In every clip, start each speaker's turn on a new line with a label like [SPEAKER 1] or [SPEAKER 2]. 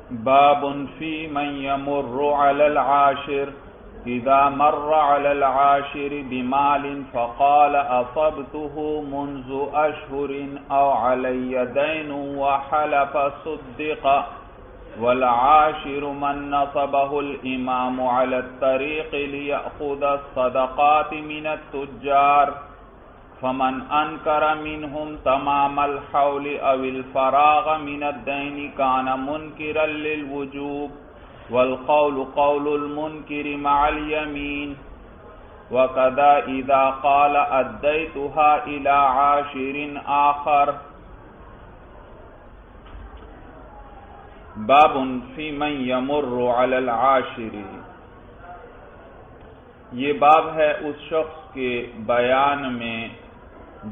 [SPEAKER 1] باب فی من یمر علی العاشر اذا مر علی العاشر بمال فقال اصبته منذ اشہر او علی دین وحلف صدق والعاشر من نصبه الامام على الطريق ليأخذ الصدقات من التجار فمن انکر منهم تمام الحول او الفراغ من الدین كان منکرا للوجوب والقول قول المنکر مع اليمین وكذا اذا قال ادیتها الى عاشر آخر. باب فی من یمر علی العاشر، یہ باب ہے اس شخص کے بیان میں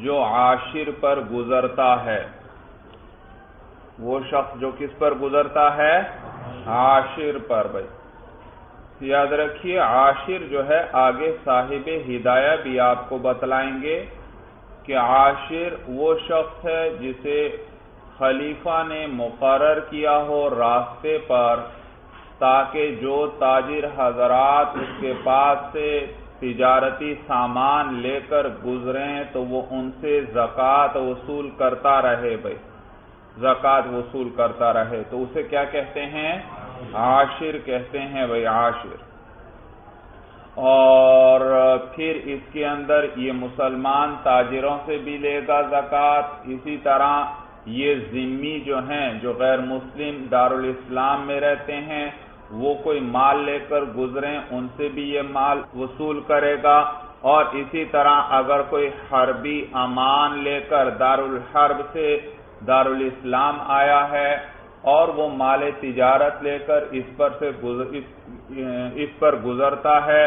[SPEAKER 1] جو عاشر پر گزرتا ہے. وہ شخص جو کس پر گزرتا ہے؟ عاشر پر. بھائی یاد رکھیے، عاشر جو ہے آگے صاحب ہدایہ بھی آپ کو بتلائیں گے کہ عاشر وہ شخص ہے جسے خلیفہ نے مقرر کیا ہو راستے پر، تاکہ جو تاجر حضرات اس کے پاس سے تجارتی سامان لے کر گزریں تو وہ ان سے زکوٰۃ وصول کرتا رہے. بھائی زکوٰۃ وصول کرتا رہے تو اسے کیا کہتے ہیں؟ عاشر کہتے ہیں. بھائی عاشر. اور پھر اس کے اندر یہ مسلمان تاجروں سے بھی لے گا زکوٰۃ. اسی طرح یہ ذمی جو ہیں، جو غیر مسلم دارالاسلام میں رہتے ہیں، وہ کوئی مال لے کر گزریں ان سے بھی یہ مال وصول کرے گا. اور اسی طرح اگر کوئی حربی امان لے کر دارالحرب سے دارالاسلام آیا ہے اور وہ مال تجارت لے کر اس پر گزرتا ہے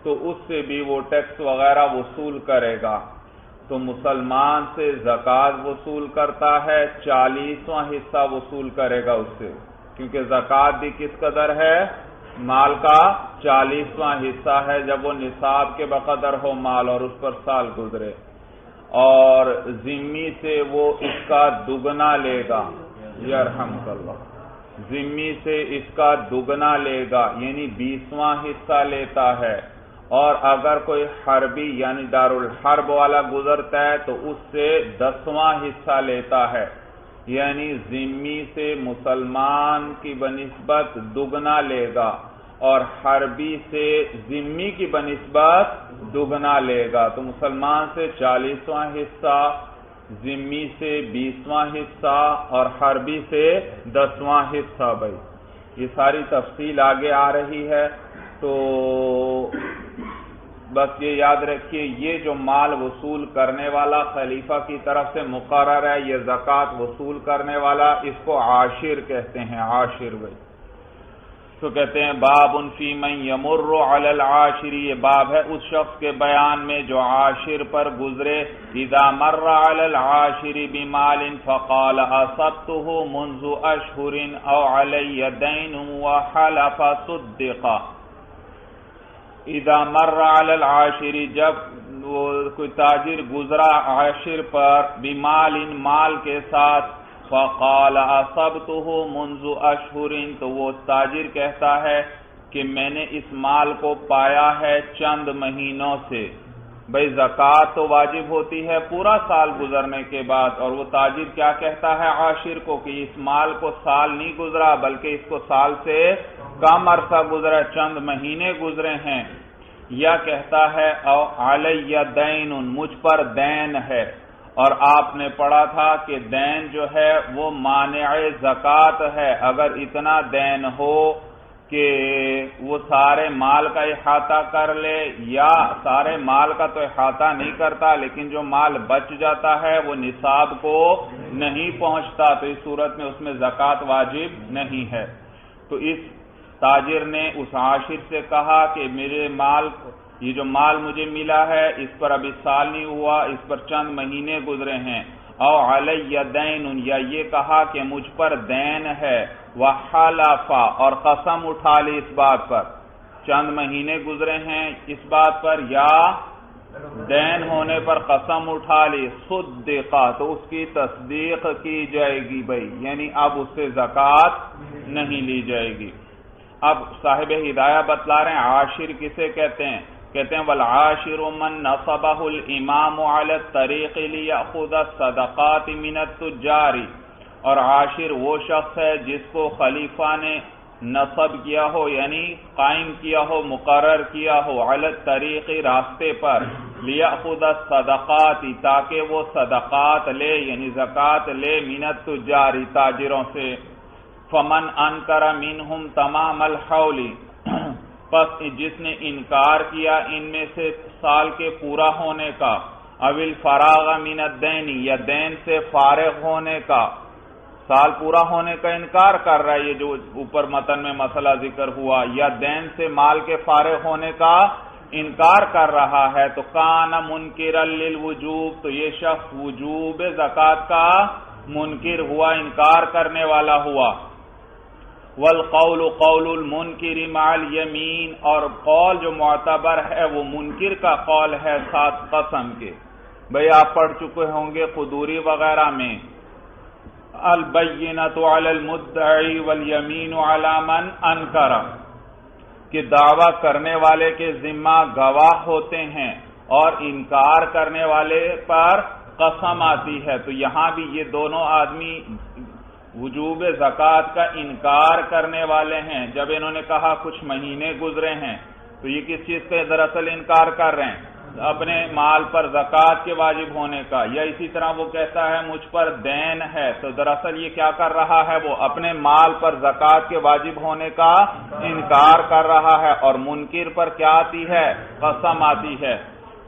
[SPEAKER 1] تو اس سے بھی وہ ٹیکس وغیرہ وصول کرے گا. تو مسلمان سے زکوٰۃ وصول کرتا ہے، 40واں حصہ وصول کرے گا اس سے، کیونکہ زکوٰۃ بھی کس قدر ہے؟ مال کا 40واں حصہ ہے جب وہ نصاب کے بقدر ہو مال اور اس پر سال گزرے. اور ذمی سے وہ اس کا دگنا لے گا. یرحمک اللہ. ذمی سے اس کا دگنا لے گا، یعنی 20واں حصہ لیتا ہے. اور اگر کوئی حربی یعنی دارالحرب والا گزرتا ہے تو اس سے 10واں حصہ لیتا ہے، یعنی ذمی سے مسلمان کی بنسبت دگنا لے گا اور حربی سے ذمی کی بنسبت دگنا لے گا. تو مسلمان سے 40واں حصہ، ذمی سے 20واں حصہ اور حربی سے 10واں حصہ. بھائی یہ ساری تفصیل آگے آ رہی ہے. تو بس یہ یاد رکھیے، یہ جو مال وصول کرنے والا خلیفہ کی طرف سے مقرر ہے، یہ زکوٰۃ وصول کرنے والا، اس کو عاشر کہتے ہیں. عاشر. بھائی تو کہتے ہیں باب فی من یمر علی العاشر، یہ باب ہے اس شخص کے بیان میں جو عاشر پر گزرے. اذا مر علی العاشر بمال فقال اصبته منذ اشہر او علی دین وحلف صدق. اذا مر علی العاشر، جب وہ کوئی تاجر گزرا عاشر پر، بمال مال کے ساتھ، فقال اصبته منذ اشہر، تو وہ تاجر کہتا ہے کہ میں نے اس مال کو پایا ہے چند مہینوں سے. بھئی زکوٰۃ تو واجب ہوتی ہے پورا سال گزرنے کے بعد، اور وہ تاجر کیا کہتا ہے عاشر کو کہ اس مال کو سال نہیں گزرا بلکہ اس کو سال سے کم عرصہ گزرا، چند مہینے گزرے ہیں. یا کہتا ہے او علی دین، مجھ پر دین ہے. اور آپ نے پڑھا تھا کہ دین جو ہے وہ مانع زکوٰۃ ہے. اگر اتنا دین ہو کہ وہ سارے مال کا احاطہ کر لے، یا سارے مال کا تو احاطہ نہیں کرتا لیکن جو مال بچ جاتا ہے وہ نصاب کو نہیں پہنچتا، تو اس صورت میں اس میں زکوٰۃ واجب نہیں ہے. تو اس تاجر نے اس عاشر سے کہا کہ میرے مال، یہ جو مال مجھے ملا ہے اس پر ابھی سال نہیں ہوا، اس پر چند مہینے گزرے ہیں. او علی دین، یا یہ کہا کہ مجھ پر دین ہے. وحلف، اور قسم اٹھا لی اس بات پر، چند مہینے گزرے ہیں اس بات پر، یا دین ہونے پر قسم اٹھا لی، صدقہ تو اس کی تصدیق کی جائے گی بھائی، یعنی اب اس سے زکوٰۃ نہیں لی جائے گی۔ اب صاحب ہدایہ بتلا رہے ہیں عاشر کسے کہتے ہیں، کہتے ہیں والعاشر من نصبہ الامام علی الطریق لیأخذ الصدقات من التجار، اور عاشر وہ شخص ہے جس کو خلیفہ نے نصب کیا ہو، یعنی قائم کیا ہو، مقرر کیا ہو، علی الطریق راستے پر، لیأخذ الصدقات تاکہ وہ صدقات لے یعنی زکوٰۃ لے، من التجار تاجروں سے۔ فمن انکر منہم تمام الحول، پس جس نے انکار کیا ان میں سے سال کے پورا ہونے کا، اوil فراغ من الدین یا دین سے فارغ ہونے کا، سال پورا ہونے کا انکار کر رہا ہے، یہ جو اوپر متن میں مسئلہ ذکر ہوا، یا دین سے مال کے فارغ ہونے کا انکار کر رہا ہے، تو کان منکرا للوجوب، تو یہ شخص وجوب زکوٰۃ کا منکر ہوا، انکار کرنے والا ہوا۔ والقول قول المنکر مع الیمین، اور قول جو معتبر ہے وہ منکر کا قول ہے ساتھ قسم کے۔ بھئی آپ پڑھ چکے ہوں گے قدوری وغیرہ میں، البینۃ علی المدعی والیمین علی من انکر، کہ دعویٰ کرنے والے کے ذمہ گواہ ہوتے ہیں اور انکار کرنے والے پر قسم آتی ہے۔ تو یہاں بھی یہ دونوں آدمی وجوب زکوٰۃ کا انکار کرنے والے ہیں۔ جب انہوں نے کہا کچھ مہینے گزرے ہیں تو یہ کس چیز کا دراصل انکار کر رہے ہیں؟ اپنے مال پر زکوٰۃ کے واجب ہونے کا، یا اسی طرح وہ کہتا ہے مجھ پر دین ہے، تو دراصل یہ کیا کر رہا ہے، وہ اپنے مال پر زکوٰۃ کے واجب ہونے کا انکار کر رہا ہے، اور منکر پر کیا آتی ہے، قسم آتی ہے۔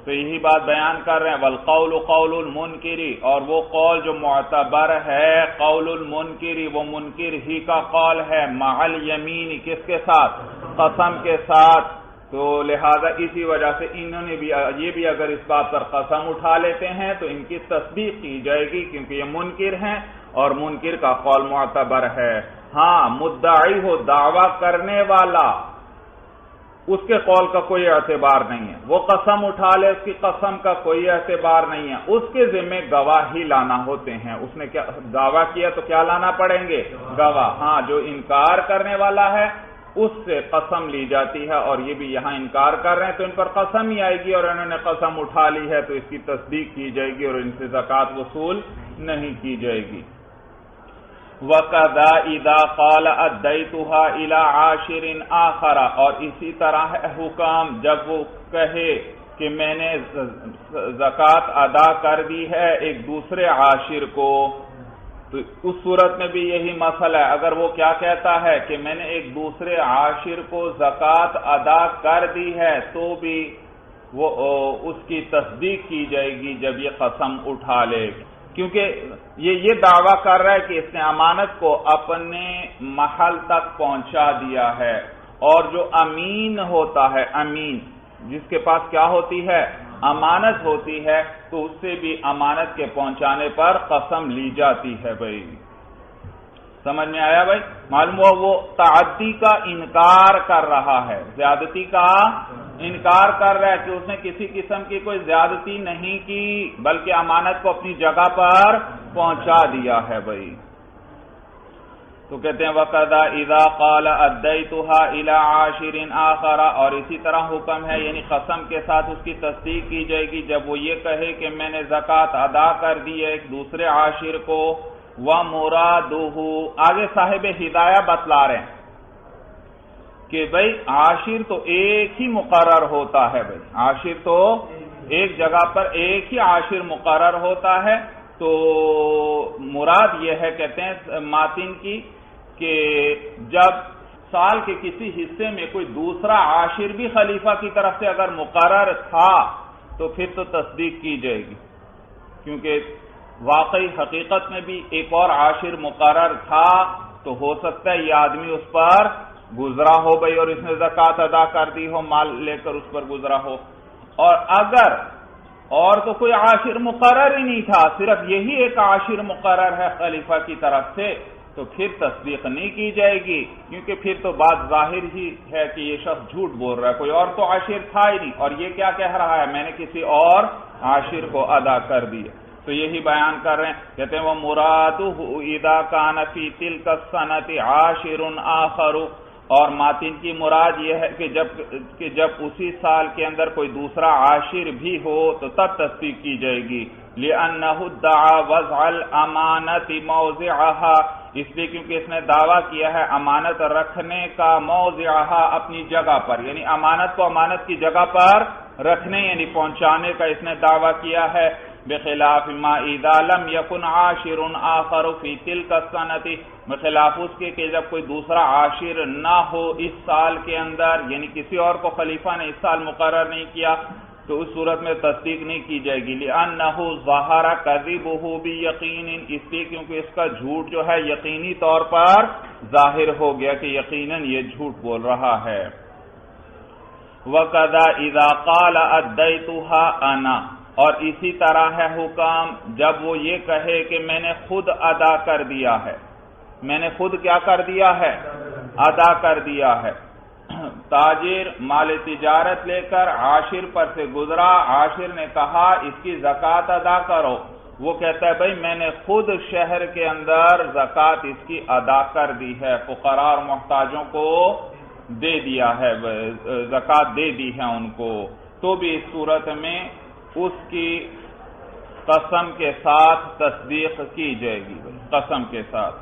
[SPEAKER 1] تو یہی بات بیان کر رہے ہیں، والقول قول المنکری، اور وہ قول جو معتبر ہے قول المنکری، وہ منکر ہی کا قول ہے، مع الیمین، کس کے ساتھ، قسم کے ساتھ۔ تو لہذا اسی وجہ سے انہوں نے بھی یہ بھی اگر اس بات پر قسم اٹھا لیتے ہیں تو ان کی تصدیق کی جائے گی، کیونکہ یہ منکر ہیں اور منکر کا قول معتبر ہے۔ ہاں مدعی ہو، دعویٰ کرنے والا، اس کے قول کا کوئی اعتبار نہیں ہے، وہ قسم اٹھا لے اس کی قسم کا کوئی اعتبار نہیں ہے، اس کے ذمہ گواہ ہی لانا ہوتے ہیں۔ اس نے کیا دعویٰ کیا تو کیا لانا پڑیں گے، گواہ۔ ہاں جو انکار کرنے والا ہے اس سے قسم لی جاتی ہے، اور یہ بھی یہاں انکار کر رہے ہیں تو ان پر قسم ہی آئے گی، اور انہوں نے قسم اٹھا لی ہے تو اس کی تصدیق کی جائے گی اور ان سے زکوٰۃ وصول نہیں کی جائے گی۔ وَقَذَا إِذَا قَالَ أَدَّيْتُهَا إِلَىٰ عَاشِرٍ آخَرَ، اور اسی طرح ہے حکام جب وہ کہے کہ میں نے زکوٰۃ ادا کر دی ہے ایک دوسرے عاشر کو، تو اس صورت میں بھی یہی مسئلہ ہے۔ اگر وہ کیا کہتا ہے کہ میں نے ایک دوسرے عاشر کو زکوٰۃ ادا کر دی ہے تو بھی وہ اس کی تصدیق کی جائے گی جب یہ قسم اٹھا لے، کیونکہ یہ دعویٰ کر رہا ہے کہ اس نے امانت کو اپنے محل تک پہنچا دیا ہے، اور جو امین ہوتا ہے، امین جس کے پاس کیا ہوتی ہے، امانت ہوتی ہے، تو اس سے بھی امانت کے پہنچانے پر قسم لی جاتی ہے۔ بھائی سمجھ میں آیا بھائی؟ معلوم ہوا وہ تعدی کا انکار کر رہا ہے، زیادتی کا انکار کر رہا ہے کہ اس نے کسی قسم کی کوئی زیادتی نہیں کی بلکہ امانت کو اپنی جگہ پر پہنچا دیا ہے۔ بھائی تو کہتے ہیں وَقَذَا إِذَا قَالَ أَدَّيْتُهَا إِلَىٰ عَاشِرٍ آخَرَ، اور اسی طرح حکم ہے یعنی قسم کے ساتھ اس کی تصدیق کی جائے گی جب وہ یہ کہے کہ میں نے زکوٰۃ ادا کر دی ہے ایک دوسرے عاشر کو۔ وَمُرَادُهُ، آگے صاحب ہدایہ بتلا رہے ہیں کہ بھئی عاشر تو ایک ہی مقرر ہوتا ہے، بھئی عاشر تو ایک جگہ پر ایک ہی عاشر مقرر ہوتا ہے۔ تو مراد یہ ہے کہتے ہیں ماتن کی کہ جب سال کے کسی حصے میں کوئی دوسرا عاشر بھی خلیفہ کی طرف سے اگر مقرر تھا تو پھر تو تصدیق کی جائے گی، کیونکہ واقعی حقیقت میں بھی ایک اور عاشر مقرر تھا، تو ہو سکتا ہے یہ آدمی اس پر گزرا ہو بھائی اور اس نے زکوٰۃ ادا کر دی ہو، مال لے کر اس پر گزرا ہو، اور اگر اور تو کوئی عاشر مقرر ہی نہیں تھا، صرف یہی ایک عاشر مقرر ہے خلیفہ کی طرف سے، تو پھر تصدیق نہیں کی جائے گی، کیونکہ پھر تو بات ظاہر ہی ہے کہ یہ شخص جھوٹ بول رہا ہے، کوئی اور تو عاشر تھا ہی نہیں، اور یہ کیا کہہ رہا ہے، میں نے کسی اور عاشر کو ادا کر دیا۔ تو یہی بیان کر رہے ہیں، کہتے ہیں وہ مرادہ اذا کان فی تلک السنۃ عاشر آخر، اور ماتن کی مراد یہ ہے کہ جب اسی سال کے اندر کوئی دوسرا عاشر بھی ہو تو تب تصدیق کی جائے گی، لأنہ ادعى وضع الامانۃ موضعها، اس لیے کیونکہ اس نے دعویٰ کیا ہے امانت رکھنے کا موضعها اپنی جگہ پر، یعنی امانت کو امانت کی جگہ پر رکھنے یعنی پہنچانے کا اس نے دعویٰ کیا ہے، بخلاف ما اذا لم يكن عاشر آخر في تلك السنۃ، بخلاف اس کے کہ جب کوئی دوسرا عاشر نہ ہو اس سال کے اندر، یعنی کسی اور کو خلیفہ نے اس سال مقرر نہیں کیا، تو اس صورت میں تصدیق نہیں کی جائے گی، لأنہ ظہر کذبہ بیقین، اس لیے کیونکہ اس کا جھوٹ جو ہے یقینی طور پر ظاہر ہو گیا کہ یقیناً یہ جھوٹ بول رہا ہے۔ وَقَذَا إِذَا قَالَ أَدَّيْتُهَا أَنَا، اور اسی طرح ہے حکام جب وہ یہ کہے کہ میں نے خود ادا کر دیا ہے، میں نے خود کیا کر دیا ہے، ادا کر دیا ہے۔ تاجر مال تجارت لے کر عاشر پر سے گزرا، عاشر نے کہا اس کی زکوٰۃ ادا کرو، وہ کہتا ہے بھئی میں نے خود شہر کے اندر زکوٰۃ اس کی ادا کر دی ہے، فقراء اور محتاجوں کو دے دیا ہے، زکوٰۃ دے دی ہے ان کو، تو بھی اس صورت میں اس کی قسم کے ساتھ تصدیق کی جائے گی، قسم کے ساتھ۔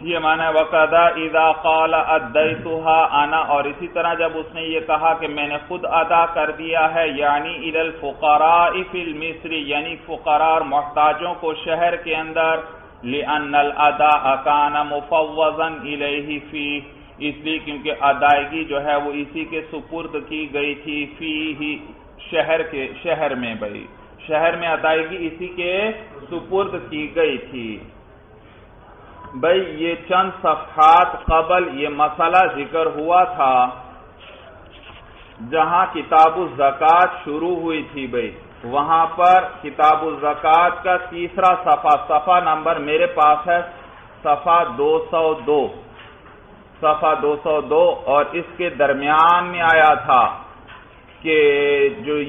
[SPEAKER 1] یہ معنی وَقَذَا إِذَا قَالَ أَدَّيْتُهَا أَنَا، اور اسی طرح جب اس نے یہ کہا کہ میں نے خود ادا کر دیا ہے، یعنی إِلَى الْفُقَرَاءِ فِي الْمِصْرِ، یعنی فقراء اور محتاجوں کو شہر کے اندر، لِأَنَّ الْأَدَاءَ كَانَ مُفَوَّضًا إِلَيْهِ فِيهِ، اس لیے کیونکہ ادائیگی جو ہے وہ اسی کے سپرد کی گئی تھی، فِيهِ شہر میں، بھائی شہر میں ادائیگی اسی کے سپرد کی گئی تھی۔ بھئی یہ چند صفحات قبل یہ مسئلہ ذکر ہوا تھا جہاں کتاب الزکوٰۃ شروع ہوئی تھی، بھئی وہاں پر کتاب الزکوٰۃ کا تیسرا صفحہ نمبر میرے پاس ہے صفحہ 202، اور اس کے درمیان میں آیا تھا کہ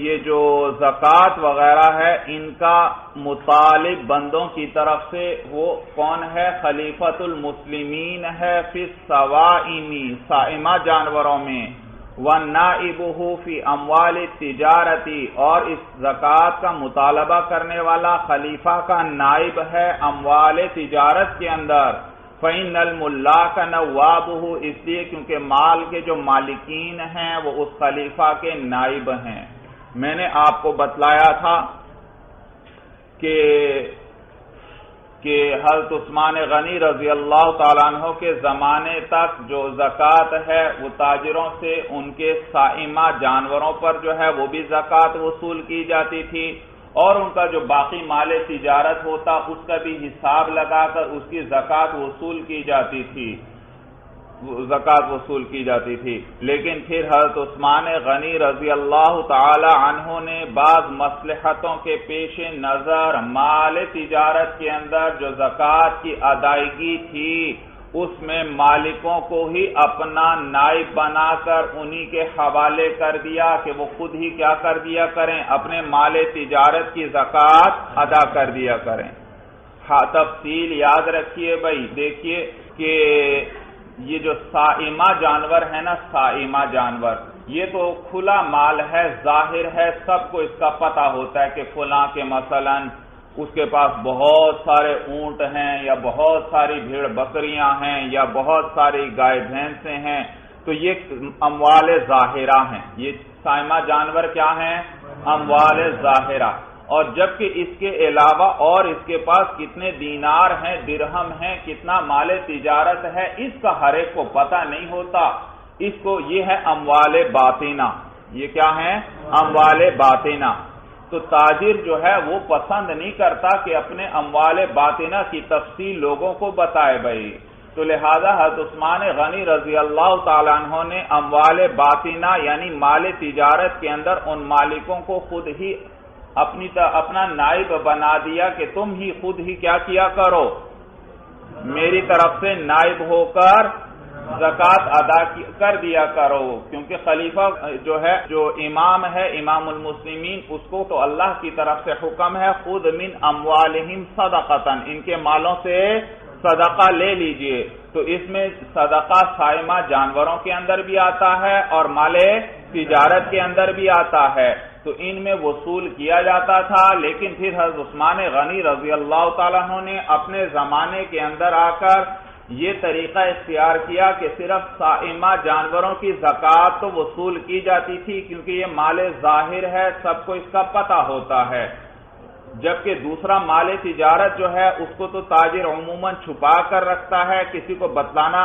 [SPEAKER 1] یہ جو زکوٰۃ وغیرہ ہے ان کا مطالب بندوں کی طرف سے وہ کون ہے، خلیفۃ المسلمین ہے فی الصوائم، صائمہ جانوروں میں، وَنَائِبُهُ فی اموال التجارت، اور اس زکوٰۃ کا مطالبہ کرنے والا خلیفہ کا نائب ہے اموال تجارت کے اندر، فَإِنَّ الْمُلَّاكَ نَوَّابُهُ، اس لیے کیونکہ مال کے جو مالکین ہیں وہ اس خلیفہ کے نائب ہیں۔ میں نے آپ کو بتلایا تھا کہ حضرت عثمان غنی رضی اللہ تعالیٰ عنہ کے زمانے تک جو زکوٰۃ ہے وہ تاجروں سے ان کے صائمہ جانوروں پر جو ہے وہ بھی زکوٰۃ وصول کی جاتی تھی، اور ان کا جو باقی مال تجارت ہوتا اس کا بھی حساب لگا کر اس کی زکوٰۃ وصول کی جاتی تھی، لیکن پھر حضرت عثمان غنی رضی اللہ تعالی عنہ نے بعض مصلحتوں کے پیش نظر مال تجارت کے اندر جو زکوٰۃ کی ادائیگی تھی اس میں مالکوں کو ہی اپنا نائب بنا کر انہی کے حوالے کر دیا کہ وہ خود ہی کیا کر دیا کریں، اپنے مال تجارت کی زکوٰۃ ادا کر دیا کریں۔ تفصیل یاد رکھیے بھائی، دیکھیے کہ یہ جو صائمہ جانور ہے نا، صائمہ جانور یہ تو کھلا مال ہے، ظاہر ہے، سب کو اس کا پتہ ہوتا ہے کہ فلاں کے مثلاً اس کے پاس بہت سارے اونٹ ہیں یا بہت ساری بھیڑ بکریاں ہیں یا بہت ساری گائے بھینسیں ہیں، تو یہ اموال ظاہرہ ہیں، یہ صائمہ جانور کیا ہیں، اموال ظاہرہ۔ اور جبکہ اس کے علاوہ اور اس کے پاس کتنے دینار ہیں، درہم ہیں، کتنا مال تجارت ہے، اس کا ہر ایک کو پتہ نہیں ہوتا، اس کو یہ ہے اموال باطنہ، یہ کیا ہے، اموال باطنہ۔ تو تاجر جو ہے وہ پسند نہیں کرتا کہ اپنے اموال باطنہ کی تفصیل لوگوں کو بتائے بھائی، تو لہذا حضرت عثمان غنی رضی اللہ تعالیٰ عنہ نے اموال باطنہ یعنی مال تجارت کے اندر ان مالکوں کو خود ہی اپنا نائب بنا دیا کہ تم ہی خود ہی کیا کرو، میری طرف سے نائب ہو کر زکات ادا کر دیا کرو، کیونکہ خلیفہ جو ہے، جو امام ہے، امام المسلمین، اس کو تو اللہ کی طرف سے حکم ہے خود من اموالہم صدقۃ، ان کے مالوں سے صدقہ لے لیجئے۔ تو اس میں صدقہ صائمہ جانوروں کے اندر بھی آتا ہے اور مال تجارت کے اندر بھی آتا ہے، تو ان میں وصول کیا جاتا تھا۔ لیکن پھر حضرت عثمان غنی رضی اللہ تعالیٰ عنہ نے اپنے زمانے کے اندر آ کر یہ طریقہ اختیار کیا کہ صرف صائمہ جانوروں کی زکوٰۃ تو وصول کی جاتی تھی، کیونکہ یہ مال ظاہر ہے، سب کو اس کا پتہ ہوتا ہے، جبکہ دوسرا مال تجارت جو ہے اس کو تو تاجر عموماً چھپا کر رکھتا ہے، کسی کو بتلانا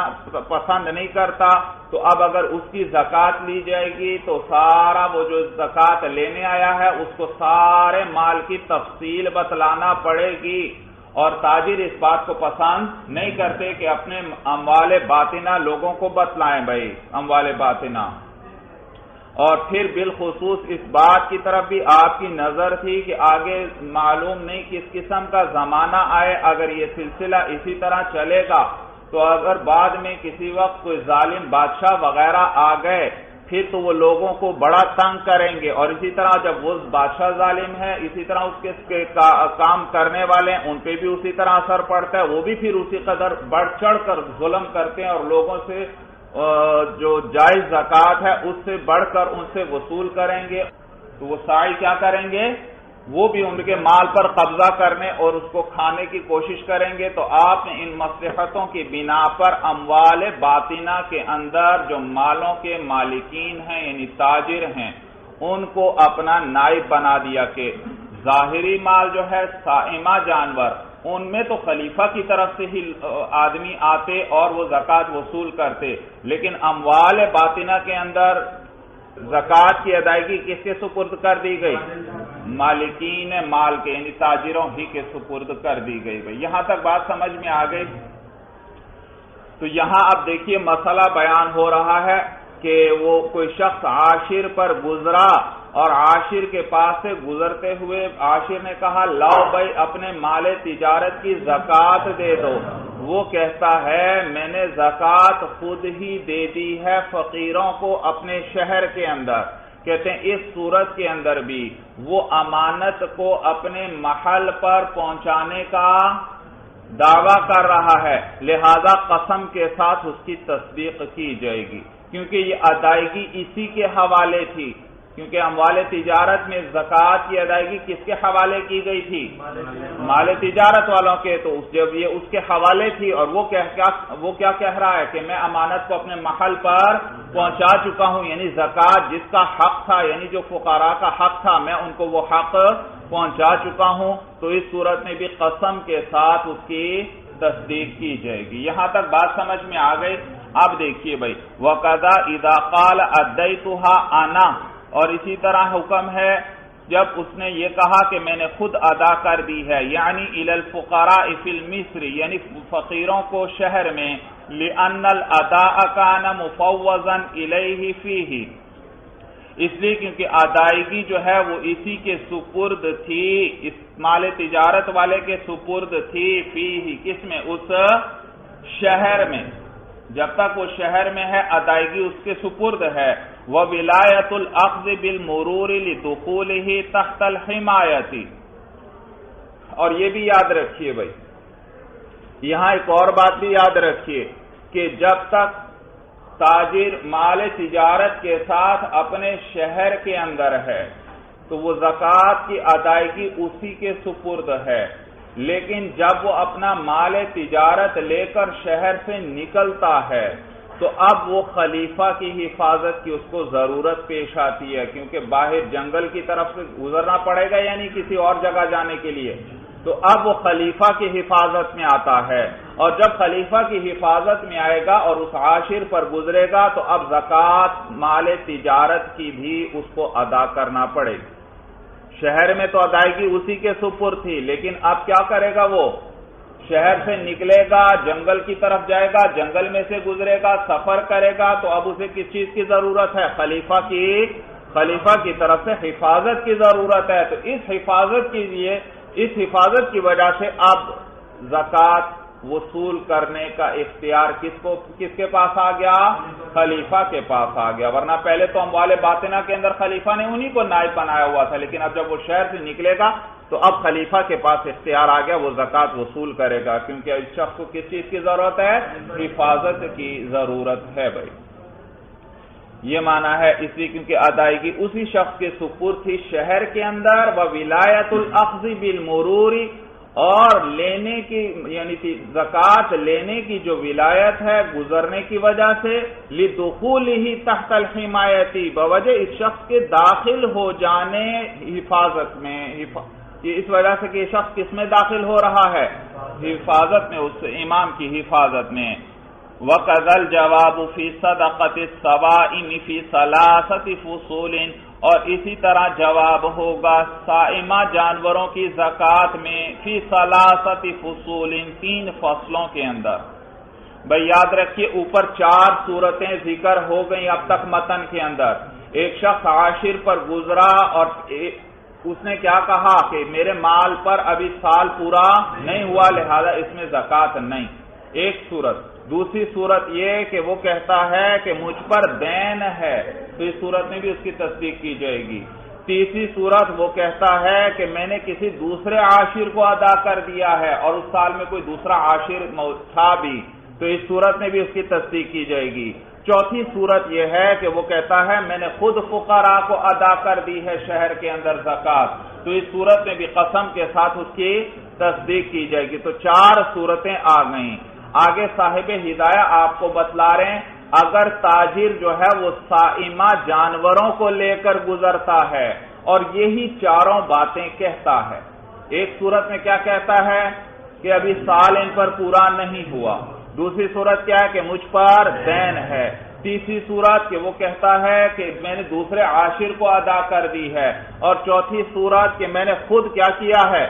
[SPEAKER 1] پسند نہیں کرتا، تو اب اگر اس کی زکوٰۃ لی جائے گی تو سارا وہ جو زکوٰۃ لینے آیا ہے اس کو سارے مال کی تفصیل بتلانا پڑے گی، اور تاجر اس بات کو پسند نہیں کرتے کہ اپنے اموال باطنہ لوگوں کو بتلائیں بھائی، اموال باطنہ۔ اور پھر بالخصوص اس بات کی طرف بھی آپ کی نظر تھی کہ آگے معلوم نہیں کس قسم کا زمانہ آئے، اگر یہ سلسلہ اسی طرح چلے گا تو اگر بعد میں کسی وقت کوئی ظالم بادشاہ وغیرہ آ گئے پھر تو وہ لوگوں کو بڑا تنگ کریں گے، اور اسی طرح جب وہ بادشاہ ظالم ہے اسی طرح اس کے کام کرنے والے ہیں ان پہ بھی اسی طرح اثر پڑتا ہے، وہ بھی پھر اسی قدر بڑھ چڑھ کر ظلم کرتے ہیں اور لوگوں سے جو جائز زکوٰۃ ہے اس سے بڑھ کر ان سے وصول کریں گے، تو وہ سائی کیا کریں گے، وہ بھی ان کے مال پر قبضہ کرنے اور اس کو کھانے کی کوشش کریں گے۔ تو آپ نے ان مصلحتوں کی بنا پر اموال باطنہ کے اندر جو مالوں کے مالکین ہیں یعنی تاجر ہیں ان کو اپنا نائب بنا دیا کہ ظاہری مال جو ہے صائمہ جانور ان میں تو خلیفہ کی طرف سے ہی آدمی آتے اور وہ زکوٰۃ وصول کرتے، لیکن اموال باطنہ کے اندر زکوٰۃ کی ادائیگی کس کے سپرد کر دی گئی، مالکین مال کے یعنی تاجروں ہی کے سپرد کر دی گئی۔ یہاں تک بات سمجھ میں آ گئی۔ تو یہاں اب دیکھیے مسئلہ بیان ہو رہا ہے کہ وہ کوئی شخص عاشر پر گزرا اور عاشر کے پاس سے گزرتے ہوئے عاشر نے کہا لاؤ بھائی اپنے مال تجارت کی زکوٰۃ دے دو، وہ کہتا ہے میں نے زکوٰۃ خود ہی دے دی ہے فقیروں کو اپنے شہر کے اندر۔ کہتے ہیں اس صورت کے اندر بھی وہ امانت کو اپنے محل پر پہنچانے کا دعویٰ کر رہا ہے، لہذا قسم کے ساتھ اس کی تصدیق کی جائے گی، کیونکہ یہ ادائیگی اسی کے حوالے تھی، کیونکہ اموال تجارت میں زکوٰۃ کی ادائیگی کس کے حوالے کی گئی تھی، مال تجارت والوں کے، تو جب یہ اس کے حوالے تھی اور وہ کیا کہہ رہا ہے کہ میں امانت کو اپنے محل پر پہنچا چکا ہوں، یعنی زکوٰۃ جس کا حق تھا یعنی جو فقراء کا حق تھا میں ان کو وہ حق پہنچا چکا ہوں، تو اس صورت میں بھی قسم کے ساتھ اس کی تصدیق کی جائے گی۔ یہاں تک بات سمجھ میں آ گئی۔ اب دیکھیے بھائی وَقَضَى إِذَا قَالَ أَدَّيْتُهَا أَنَا، اور اسی طرح حکم ہے جب اس نے یہ کہا کہ میں نے خود ادا کر دی ہے، یعنی إِلَى الْفُقَرَاءِ فِي الْمِصْرِ، یعنی فقیروں کو شہر میں، لِأَنَّ الْأَدَاءَ كَانَ مُفَوَّضًا إِلَيْهِ فِيهِ، اس لیے کیونکہ ادائیگی جو ہے وہ اسی کے سپرد تھی، اس مال تجارت والے کے سپرد تھی، فیہ کس میں، اس شہر میں، جب تک وہ شہر میں ہے ادائیگی اس کے سپرد ہے۔ وَوِلَایَةُ الْأَخْذِ بِالْمُرُورِ لِدُخُولِهِ تَحْتَ الْحِمَایَةِ، اور یہ بھی یاد رکھیے بھائی، یہاں ایک اور بات بھی یاد رکھیے کہ جب تک تاجر مال تجارت کے ساتھ اپنے شہر کے اندر ہے تو وہ زکوٰۃ کی ادائیگی اسی کے سپرد ہے، لیکن جب وہ اپنا مال تجارت لے کر شہر سے نکلتا ہے تو اب وہ خلیفہ کی حفاظت کی اس کو ضرورت پیش آتی ہے، کیونکہ باہر جنگل کی طرف سے گزرنا پڑے گا یعنی کسی اور جگہ جانے کے لیے، تو اب وہ خلیفہ کی حفاظت میں آتا ہے، اور جب خلیفہ کی حفاظت میں آئے گا اور اس عاشر پر گزرے گا تو اب زکوٰۃ مال تجارت کی بھی اس کو ادا کرنا پڑے گی۔ شہر میں تو ادائیگی اسی کے سپرد تھی، لیکن اب کیا کرے گا، وہ شہر سے نکلے گا، جنگل کی طرف جائے گا، جنگل میں سے گزرے گا، سفر کرے گا، تو اب اسے کس چیز کی ضرورت ہے، خلیفہ کی طرف سے حفاظت کی ضرورت ہے، تو اس حفاظت کی وجہ سے اب زکوٰۃ وصول کرنے کا اختیار کس کے پاس آ گیا؟ خلیفہ کے پاس آ گیا، ورنہ پہلے تو اموال باطنہ کے اندر خلیفہ نے انہی کو نائب بنایا ہوا تھا، لیکن اب جب وہ شہر سے نکلے گا تو اب خلیفہ کے پاس اختیار آ گیا، وہ زکوٰۃ وصول کرے گا، کیونکہ اس شخص کو کس چیز کی ضرورت ہے؟ حفاظت کی ضرورت ہے بھائی۔ یہ معنی ہے اس لیے کیونکہ ادائیگی اسی شخص کے سپرد تھی شہر کے اندر، وولایت الاخذ بالمرور، اور لینے کی یعنی زکوٰۃ لینے کی جو ولایت ہے گزرنے کی وجہ سے، لدخولہ تحت الحمایت، بوجہ اس شخص کے داخل ہو جانے حفاظت میں، اس وجہ سے کہ یہ شخص کس میں داخل ہو رہا ہے؟ حفاظت میں، اس امام کی حفاظت میں۔ وَقَذَا الْجَوَابُ فِي صَدَقَةِ الصَّوَائِمِ فِي ثَلَاثَةِ فُصُولٍ، اور اسی طرح جواب ہوگا صائمہ جانوروں کی زکوٰۃ میں فی ثلاثۃ فصول، 3 فصلوں کے اندر۔ بھئی یاد رکھیے اوپر 4 صورتیں ذکر ہو گئیں اب تک متن کے اندر۔ ایک شخص عاشر پر گزرا اور اس نے کیا کہا کہ میرے مال پر ابھی سال پورا نہیں ہوا لہذا اس میں زکوٰۃ نہیں، ایک صورت۔ دوسری صورت یہ کہ وہ کہتا ہے کہ مجھ پر دین ہے، تو اس صورت میں بھی اس کی تصدیق کی جائے گی۔ تیسری صورت وہ کہتا ہے کہ میں نے کسی دوسرے عاشر کو ادا کر دیا ہے اور اس سال میں کوئی دوسرا عاشر تھا بھی، تو اس صورت میں بھی اس کی تصدیق کی جائے گی۔ چوتھی صورت یہ ہے کہ وہ کہتا ہے میں نے خود فقراء کو ادا کر دی ہے شہر کے اندر زکوٰۃ، تو اس صورت میں بھی قسم کے ساتھ اس کی تصدیق کی جائے گی۔ تو 4 صورتیں آ گئیں۔ آگے صاحب ہدایہ آپ کو بتلا رہے ہیں اگر تاجر جو ہے وہ صائمہ جانوروں کو لے کر گزرتا ہے اور یہی 4 باتیں کہتا ہے، ایک صورت میں کیا کہتا ہے کہ ابھی سال ان پر پورا نہیں ہوا، دوسری صورت کیا ہے کہ مجھ پر دین ہے، تیسری صورت کہ وہ کہتا ہے کہ میں نے دوسرے عاشر کو ادا کر دی ہے، اور چوتھی صورت کہ میں نے خود کیا کیا ہے؟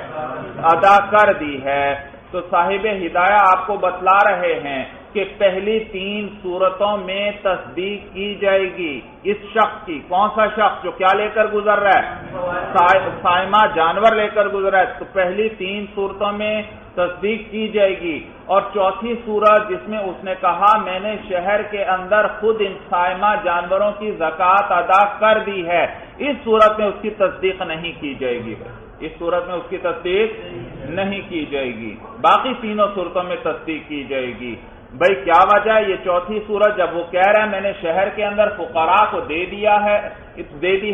[SPEAKER 1] ادا کر دی ہے۔ تو صاحب ہدایہ آپ کو بتلا رہے ہیں کہ پہلی 3 صورتوں میں تصدیق کی جائے گی اس شخص کی۔ کون سا شخص جو کیا لے کر گزر رہا ہے؟ صائمہ جانور لے کر گزر رہا ہے، تو پہلی 3 صورتوں میں تصدیق کی جائے گی، اور چوتھی صورت جس میں اس نے کہا میں نے شہر کے اندر خود ان صائمہ جانوروں کی زکوٰۃ ادا کر دی ہے، اس صورت میں اس کی تصدیق نہیں کی جائے گی، اس صورت میں اس کی تصدیق نہیں کی جائے گی، باقی 3 صورتوں میں تصدیق کی جائے گی۔ بھئی کیا وجہ ہے؟ یہ چوتھی صورت جب وہ کہہ رہا ہے میں نے شہر کے اندر فقراء کو دے دی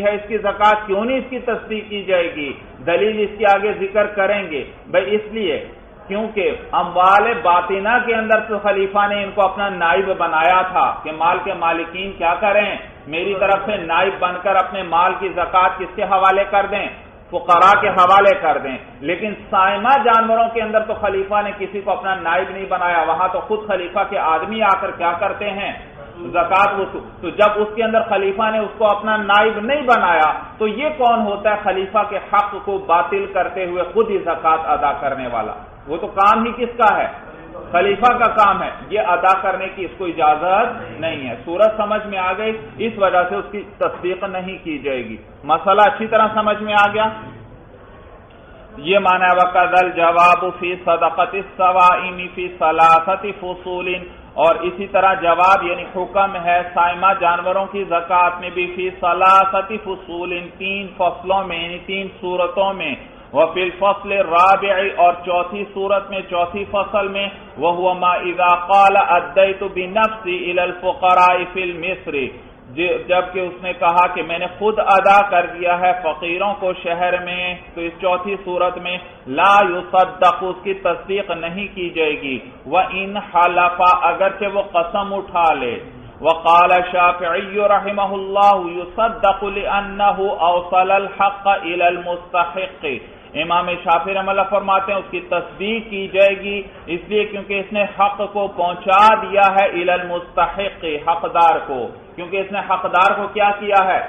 [SPEAKER 1] ہے اس کی زکوٰۃ، کیوں نہیں اس کی تصدیق کی جائے گی؟ دلیل اس کے آگے ذکر کریں گے۔ بھئی اس لیے کیونکہ اموال باطنہ کے اندر تو خلیفہ نے ان کو اپنا نائب بنایا تھا کہ مال کے مالکین کیا کریں، میری طرف سے نائب بن کر اپنے مال کی زکوٰۃ کس کے حوالے کر دیں؟ فقراء کے حوالے کر دیں۔ لیکن صائمہ جانوروں کے اندر تو خلیفہ نے کسی کو اپنا نائب نہیں بنایا، وہاں تو خود خلیفہ کے آدمی آ کر کیا کرتے ہیں؟ زکوٰۃ وصول۔ تو جب اس کے اندر خلیفہ نے اس کو اپنا نائب نہیں بنایا تو یہ کون ہوتا ہے خلیفہ کے حق کو باطل کرتے ہوئے خود ہی زکوٰۃ ادا کرنے والا؟ وہ تو کام ہی کس کا ہے؟ خلیفہ کا کام ہے، یہ ادا کرنے کی اس کو اجازت نہیں ہے۔ صورت سمجھ میں آ گئی، اس وجہ سے اس کی تصدیق نہیں کی جائے گی۔ مسئلہ اچھی طرح سمجھ میں آ گیا؟ یہ معنی ہے وَقَذَا الْجَوَابُ فِي صَدَقَةِ الصَّوَائِمِ فِي ثَلَاثَةِ فُصُولٍ، اور اسی طرح جواب یعنی حکم ہے صائمہ جانوروں کی زکوٰۃ میں بھی فی ثلاثۃ فصول، 3 فصلوں میں یعنی 3 صورتوں میں، وفی الفصل الرابع، اور چوتھی صورت میں، چوتھی فصل میں، وہو ما اذا قال ادیت بنفسی الی الفقراء فی المصر، جبکہ اس نے کہا کہ میں نے خود ادا کر دیا ہے فقیروں کو شہر میں، تو اس چوتھی صورت میں لا یصدق، اس کی تصدیق نہیں کی جائے گی، وَإِنْ حَلَفَ، اگرچہ وہ قسم اٹھا لے۔ وقال الشافعی رحمہ اللہ یصدق لأنه اوصل الحق الى المستحق، امام شافعی رحمہ اللہ فرماتے ہیں اس کی تصدیق کی جائے گی اس لیے کیونکہ اس نے حق کو پہنچا دیا ہے الی المستحق، حقدار کو، کیونکہ اس نے حقدار کو کیا کیا ہے؟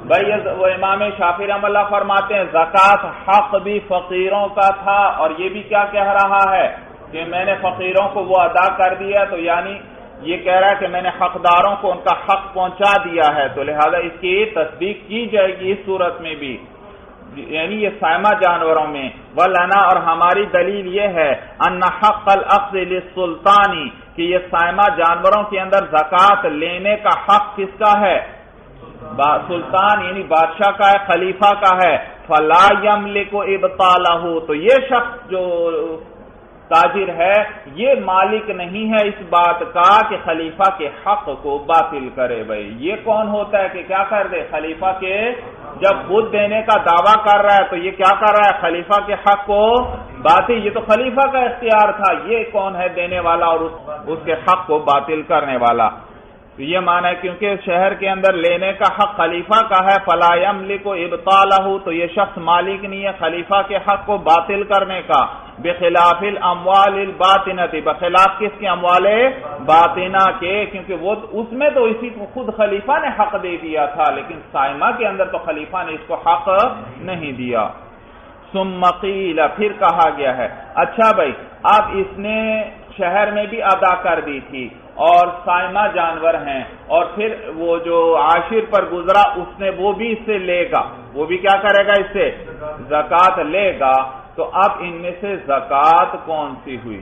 [SPEAKER 1] بھائی وہ امام شافعی رحمہ اللہ فرماتے ہیں زکوٰۃ حق بھی فقیروں کا تھا، اور یہ بھی کیا کہہ رہا ہے کہ میں نے فقیروں کو وہ ادا کر دیا، تو یعنی یہ کہہ رہا ہے کہ میں نے حقداروں کو ان کا حق پہنچا دیا ہے، تو لہذا اس کی تصدیق کی جائے گی اس صورت میں بھی۔ یعنی یہ سائمہ جانوروں میں، ولنا اور ہماری دلیل یہ ہے ان حق الاخذ للسلطانی کہ یہ سائمہ جانوروں کے اندر زکوٰۃ لینے کا حق کس کا ہے؟ سلطان یعنی بادشاہ کا ہے، خلیفہ کا ہے۔ فلا یملک ابطالہ، تو یہ شخص جو تاجر ہے یہ مالک نہیں ہے اس بات کا کہ خلیفہ کے حق کو باطل کرے۔ بھائی یہ کون ہوتا ہے کہ کیا کر دے؟ خلیفہ کے جب خود دینے کا دعویٰ کر رہا ہے تو یہ کیا کر رہا ہے؟ خلیفہ کے حق کو باطل، یہ تو خلیفہ کا اختیار تھا، یہ کون ہے دینے والا اور اس کے حق کو باطل کرنے والا؟ تو یہ معنی ہے کیونکہ شہر کے اندر لینے کا حق خلیفہ کا ہے، فلا یملک ابطالہ، تو یہ شخص مالک نہیں ہے خلیفہ کے حق کو باطل کرنے کا۔ بخلاف الاموال الباطنہ، بخلاف کس کے؟ اموال باطنہ کے، کیونکہ وہ اس میں تو اسی کو خود خلیفہ نے حق دے دیا تھا، لیکن سائمہ کے اندر تو خلیفہ نے اس کو حق نہیں دیا۔ ثم قیل، پھر کہا گیا ہے اچھا بھائی اب اس نے شہر میں بھی ادا کر دی تھی اور سائمہ جانور ہیں، اور پھر وہ جو عاشر پر گزرا اس نے وہ بھی اس سے لے گا، وہ بھی کیا کرے گا؟ اس سے زکوٰۃ لے گا۔ تو اب ان میں سے زکوٰۃ کون سی ہوئی؟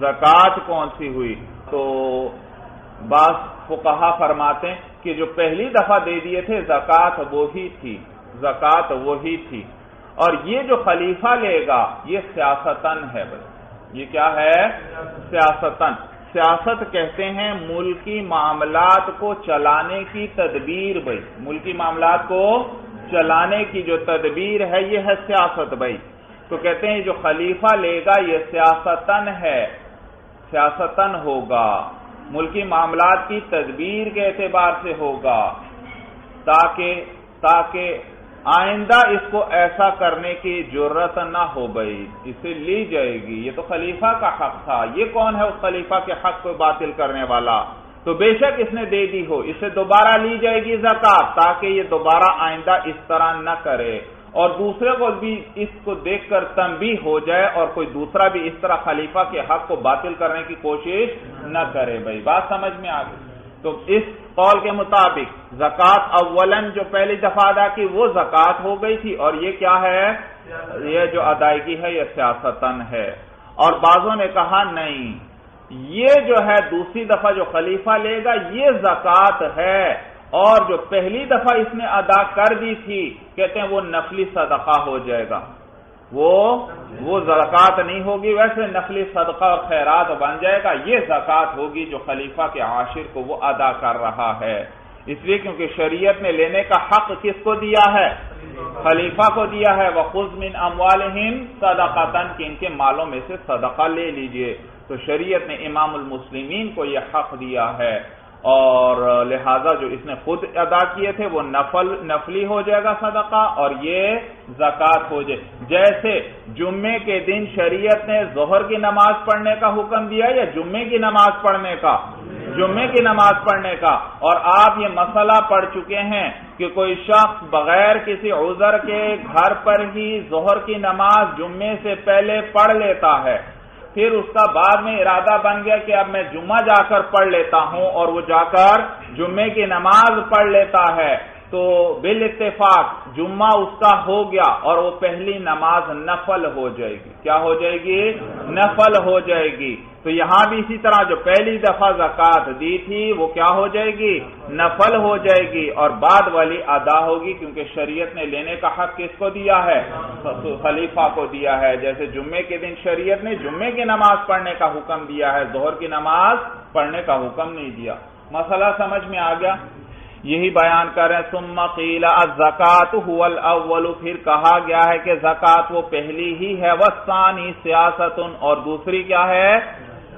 [SPEAKER 1] زکوٰۃ کون سی ہوئی؟ تو بعض فقہا فرماتے ہیں کہ جو پہلی دفعہ دے دیے تھے زکوٰۃ وہی تھی، زکوٰۃ وہی تھی، اور یہ جو خلیفہ لے گا یہ سیاستن ہے۔ بھائی یہ کیا ہے؟ سیاستن۔ سیاست کہتے ہیں ملکی معاملات کو چلانے کی تدبیر۔ بھائی ملکی معاملات کو چلانے کی جو تدبیر ہے یہ ہے سیاست۔ بھائی تو کہتے ہیں جو خلیفہ لے گا یہ سیاستن ہے، سیاستن ہوگا، ملکی معاملات کی تدبیر کے اعتبار سے ہوگا، تاکہ آئندہ اس کو ایسا کرنے کی جرت نہ ہو۔ بھائی اسے لی جائے گی، یہ تو خلیفہ کا حق تھا، یہ کون ہے اس خلیفہ کے حق کو باطل کرنے والا؟ تو بے شک اس نے دے دی ہو، اسے دوبارہ لی جائے گی زکوٰۃ، تاکہ یہ دوبارہ آئندہ اس طرح نہ کرے، اور دوسرے کو بھی اس کو دیکھ کر تنبیہ ہو جائے اور کوئی دوسرا بھی اس طرح خلیفہ کے حق کو باطل کرنے کی کوشش نہ کرے۔ بھائی بات سمجھ میں آ گئی؟ تو اس قول کے مطابق زکوٰۃ اولن جو پہلی دفعہ ادا کی وہ زکوٰۃ ہو گئی تھی، اور یہ کیا ہے؟ یہ جو ادائیگی ہے یہ سیاستن ہے۔ اور بعضوں نے کہا نہیں، یہ جو ہے دوسری دفعہ جو خلیفہ لے گا یہ زکوٰۃ ہے، اور جو پہلی دفعہ اس نے ادا کر دی تھی کہتے ہیں وہ نفلی صدقہ ہو جائے گا، وہ زکوٰۃ نہیں ہوگی، ویسے نفلی صدقہ اور خیرات بن جائے گا، یہ زکوٰۃ ہوگی جو خلیفہ کے عاشر کو وہ ادا کر رہا ہے۔ اس لیے کیونکہ شریعت نے لینے کا حق کس کو دیا ہے؟ خلیفہ کو دیا ہے۔ وَخُذْ مِنْ أَمْوَالِهِمْ صَدَقَةً، کہ ان کے مالوں میں سے صدقہ لے لیجئے۔ تو شریعت نے امام المسلمین کو یہ حق دیا ہے، اور لہذا جو اس نے خود ادا کیے تھے وہ نفلی ہو جائے گا صدقہ، اور یہ زکوٰۃ ہو جائے۔ جیسے جمعے کے دن شریعت نے ظہر کی نماز پڑھنے کا حکم دیا یا جمعے کی نماز پڑھنے کا؟ جمعے کی نماز پڑھنے کا۔ اور آپ یہ مسئلہ پڑھ چکے ہیں کہ کوئی شخص بغیر کسی عذر کے گھر پر ہی ظہر کی نماز جمعے سے پہلے پڑھ لیتا ہے، پھر اس کا بعد میں ارادہ بن گیا کہ اب میں جمعہ جا کر پڑھ لیتا ہوں، اور وہ جا کر جمعے کی نماز پڑھ لیتا ہے، تو بالاتفاق جمعہ اس کا ہو گیا اور وہ پہلی نماز نفل ہو جائے گی۔ کیا ہو جائے گی؟ نفل ہو جائے گی۔ تو یہاں بھی اسی طرح جو پہلی دفعہ زکوٰۃ دی تھی وہ کیا ہو جائے گی؟ نفل ہو جائے گی، اور بعد والی ادا ہوگی، کیونکہ شریعت نے لینے کا حق کس کو دیا ہے؟ خلیفہ کو دیا ہے۔ جیسے جمعے کے دن شریعت نے جمعے کی نماز پڑھنے کا حکم دیا ہے، ظہر کی نماز پڑھنے کا حکم نہیں دیا۔ مسئلہ سمجھ میں آ گیا؟ یہی بیان کر رہے ہیں۔ ثم قیل الزکوٰۃ هو الاول، پھر کہا گیا ہے کہ زکوٰۃ وہ پہلی ہی ہے، والثانی سیاست، اور دوسری کیا ہے؟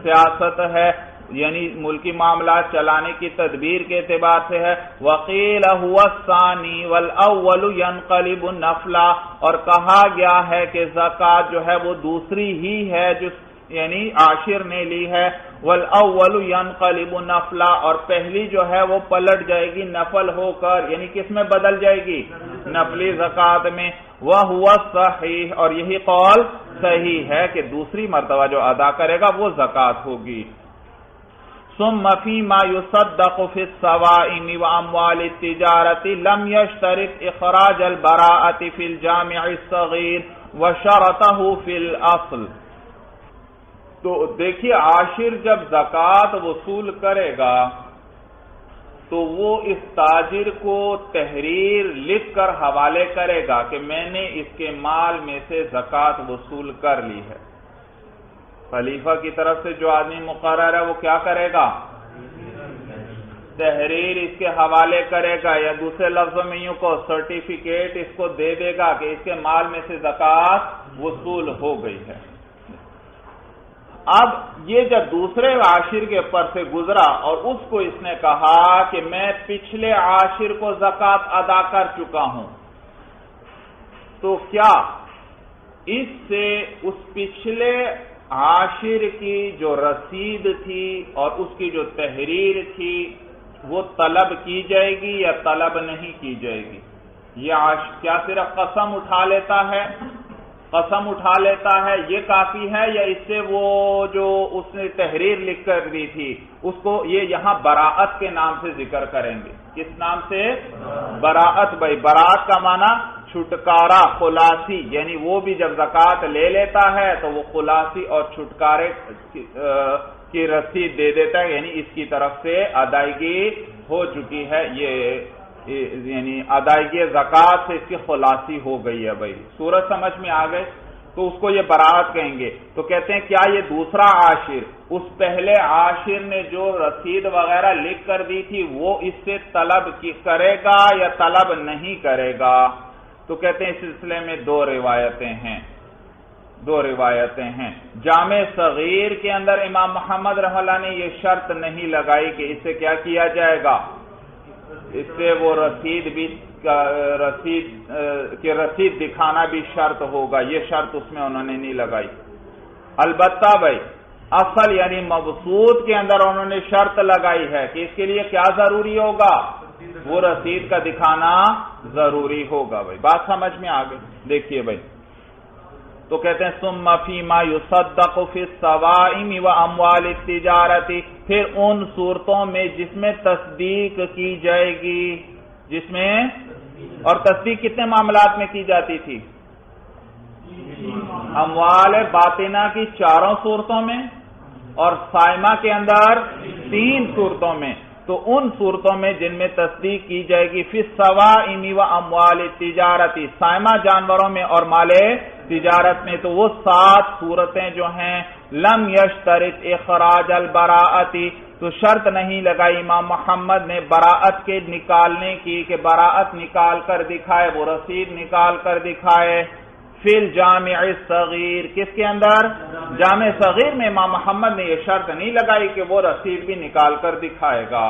[SPEAKER 1] سیاست ہے، یعنی ملکی معاملات چلانے کی تدبیر کے اعتبار سے ہے۔ وقیل هو الثانی والاول ينقلب نفلا، اور کہا گیا ہے کہ زکوٰۃ جو ہے وہ دوسری ہی ہے جو یعنی عاشر نے لی ہے، والاول ينقلب نفلا، اور پہلی جو ہے وہ پلٹ جائے گی نفل ہو کر، یعنی کس میں بدل جائے گی؟ نفلی زکوٰۃ میں۔ وَهُوَ الصحیح، اور یہی قول صحیح ہے کہ دوسری مرتبہ جو ادا کرے گا وہ زکوٰۃ ہوگی۔ ثم فيما يصدق في الصوائم وأموال التجارة لم يشترط إخراج البراءة في الجامع الصغير وشرطه في الأصل. تو دیکھیے عاشر جب زکوٰۃ وصول کرے گا تو وہ اس تاجر کو تحریر لکھ کر حوالے کرے گا کہ میں نے اس کے مال میں سے زکوٰۃ وصول کر لی ہے. خلیفہ کی طرف سے جو آدمی مقرر ہے وہ کیا کرے گا؟ تحریر اس کے حوالے کرے گا، یا دوسرے لفظوں میں یوں کو سرٹیفکیٹ اس کو دے دے گا کہ اس کے مال میں سے زکوٰۃ وصول ہو گئی ہے. اب یہ جب دوسرے عاشر کے اوپر سے گزرا اور اس کو اس نے کہا کہ میں پچھلے عاشر کو زکوٰۃ ادا کر چکا ہوں، تو کیا اس سے اس پچھلے عاشر کی جو رسید تھی اور اس کی جو تحریر تھی وہ طلب کی جائے گی یا طلب نہیں کی جائے گی؟ یہ کیا صرف قسم اٹھا لیتا ہے؟ قسم اٹھا لیتا ہے یہ کافی ہے، یا اس سے وہ جو اس نے تحریر لکھ کر دی تھی اس کو یہ یہاں براءت کے نام سے ذکر کریں گے؟ کس نام سے؟ براءت. بھائی براءت کا معنی چھٹکارا، خلاصی، یعنی وہ بھی جب زکوٰۃ لے لیتا ہے تو وہ خلاصی اور چھٹکارے کی رسید دے دیتا ہے، یعنی اس کی طرف سے ادائیگی ہو چکی ہے، یہ یعنی ادائیگی زکوٰۃ سے اس کی خلاصی ہو گئی ہے. بھائی صورت سمجھ میں آ گئے؟ تو اس کو یہ براءت کہیں گے. تو کہتے ہیں کیا یہ دوسرا عاشر اس پہلے عاشر نے جو رسید وغیرہ لکھ کر دی تھی وہ اس سے طلب کرے گا یا طلب نہیں کرے گا؟ تو کہتے ہیں اس سلسلے میں دو روایتیں ہیں. جامع صغیر کے اندر امام محمد رحمہ اللہ نے یہ شرط نہیں لگائی کہ اس سے کیا کیا جائے گا، اس سے وہ رسید دکھانا بھی شرط ہوگا، یہ شرط اس میں انہوں نے نہیں لگائی. البتہ بھائی اصل یعنی مبسوط کے اندر انہوں نے شرط لگائی ہے کہ اس کے لیے کیا ضروری ہوگا، وہ رسید کا دکھانا ضروری ہوگا. بھائی بات سمجھ میں آ گئی؟ دیکھیے بھائی تو کہتے ہیں ثم فیما یصدق فی الصوائم واموال التجارت، پھر ان صورتوں میں جس میں تصدیق کی جائے گی، جس میں، اور تصدیق کتنے معاملات میں کی جاتی تھی؟ اموال باطنہ کی 4 صورتوں میں اور صائمہ کے اندر 3 صورتوں میں. تو ان صورتوں میں جن میں تصدیق کی جائے گی فی الصوائم واموال التجارت، صائمہ جانوروں میں اور مال تجارت میں، تو وہ 7 صورتیں جو ہیں لم یشترط اخراج البراءۃ، تو شرط نہیں لگائی امام محمد نے براءت کے نکالنے کی کہ براءت نکال کر دکھائے، وہ رسید نکال کر دکھائے. فی الجامع الصغیر، کس کے اندر؟ جامع صغیر میں امام محمد نے یہ شرط نہیں لگائی کہ وہ رسید بھی نکال کر دکھائے گا.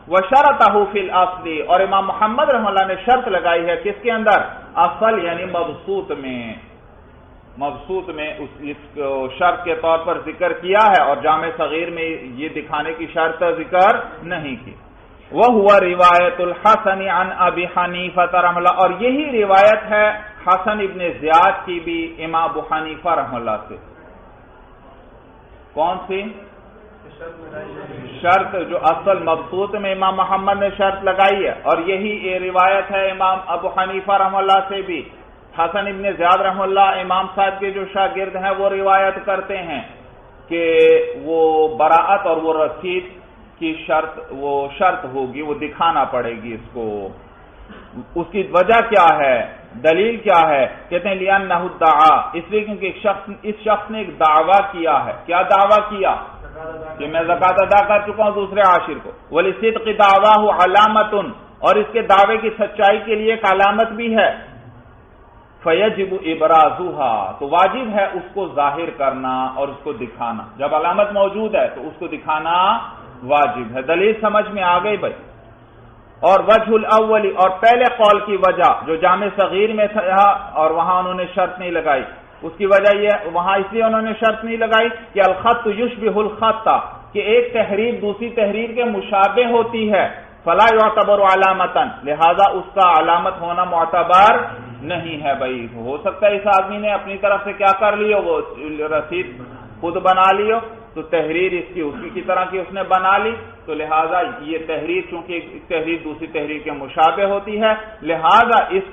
[SPEAKER 1] وشرطہ فی الاصل، اور امام محمد رحمہ اللہ نے شرط لگائی ہے کس کے اندر؟ اصل یعنی مبسوط میں اس کو شرط کے طور پر ذکر کیا ہے، اور جامع صغیر میں یہ دکھانے کی شرط ذکر نہیں کی. وَهُوَ رِوَایَةُ الْحَسَنِ عَنْ أَبِي حَنِیفَةَ رحمہ اللہ، اور یہی روایت ہے حسن ابن زیاد کی بھی امام ابو حنیفہ رحمہ اللہ سے. کون سی شرط؟ جو اصل مبسوط میں امام محمد نے شرط لگائی ہے، اور یہی روایت ہے امام ابو حنیفہ رحمہ اللہ سے بھی. حسن ابن زیاد رحمہ اللہ امام صاحب کے جو شاگرد ہیں وہ روایت کرتے ہیں کہ وہ براءت اور وہ رسید کی شرط ہوگی، وہ دکھانا پڑے گی اس کو. اس کی وجہ کیا ہے، دلیل کیا ہے؟ کہتے ہیں لِأَنَّهُ ادَّعَا، اس لیے کیونکہ اس شخص نے ایک دعویٰ کیا ہے. کیا دعویٰ کیا؟ کہ میں زکوٰۃ ادا کر چکا ہوں دوسرے عاشر کو. وَلِصِدْقِ دَعْوَاهُ عَلَامَةٌ، اور اس کے دعوے کی سچائی کے لیے ایک علامت بھی ہے. فَيَجِبُ إِبْرَازُهَا، تو واجب ہے اس کو ظاہر کرنا اور اس کو دکھانا. جب علامت موجود ہے تو اس کو دکھانا واجب ہے. دلیل سمجھ میں آ گئی بھائی؟ اور وجہ الاولی، اور پہلے قول کی وجہ جو جامع صغیر میں تھا اور وہاں انہوں نے شرط نہیں لگائی، اس کی وجہ یہ وہاں اس لیے انہوں نے شرط نہیں لگائی کہ الخط یشبہ الخط، کہ ایک تحریر دوسری تحریر کے مشابہ ہوتی ہے. فلا یعتبر علامتا، لہذا اس کا علامت ہونا معتبر نہیں ہے. بھائی ہو سکتا ہے اس آدمی نے اپنی طرف سے کیا کر لیو، وہ رسید خود بنا لیو، تو تحریر اس کی اسی کی طرح کی اس نے بنا لی، تو لہذا یہ تحریر چونکہ ایک تحریر دوسری تحریر کے مشابہ ہوتی ہے، لہذا اس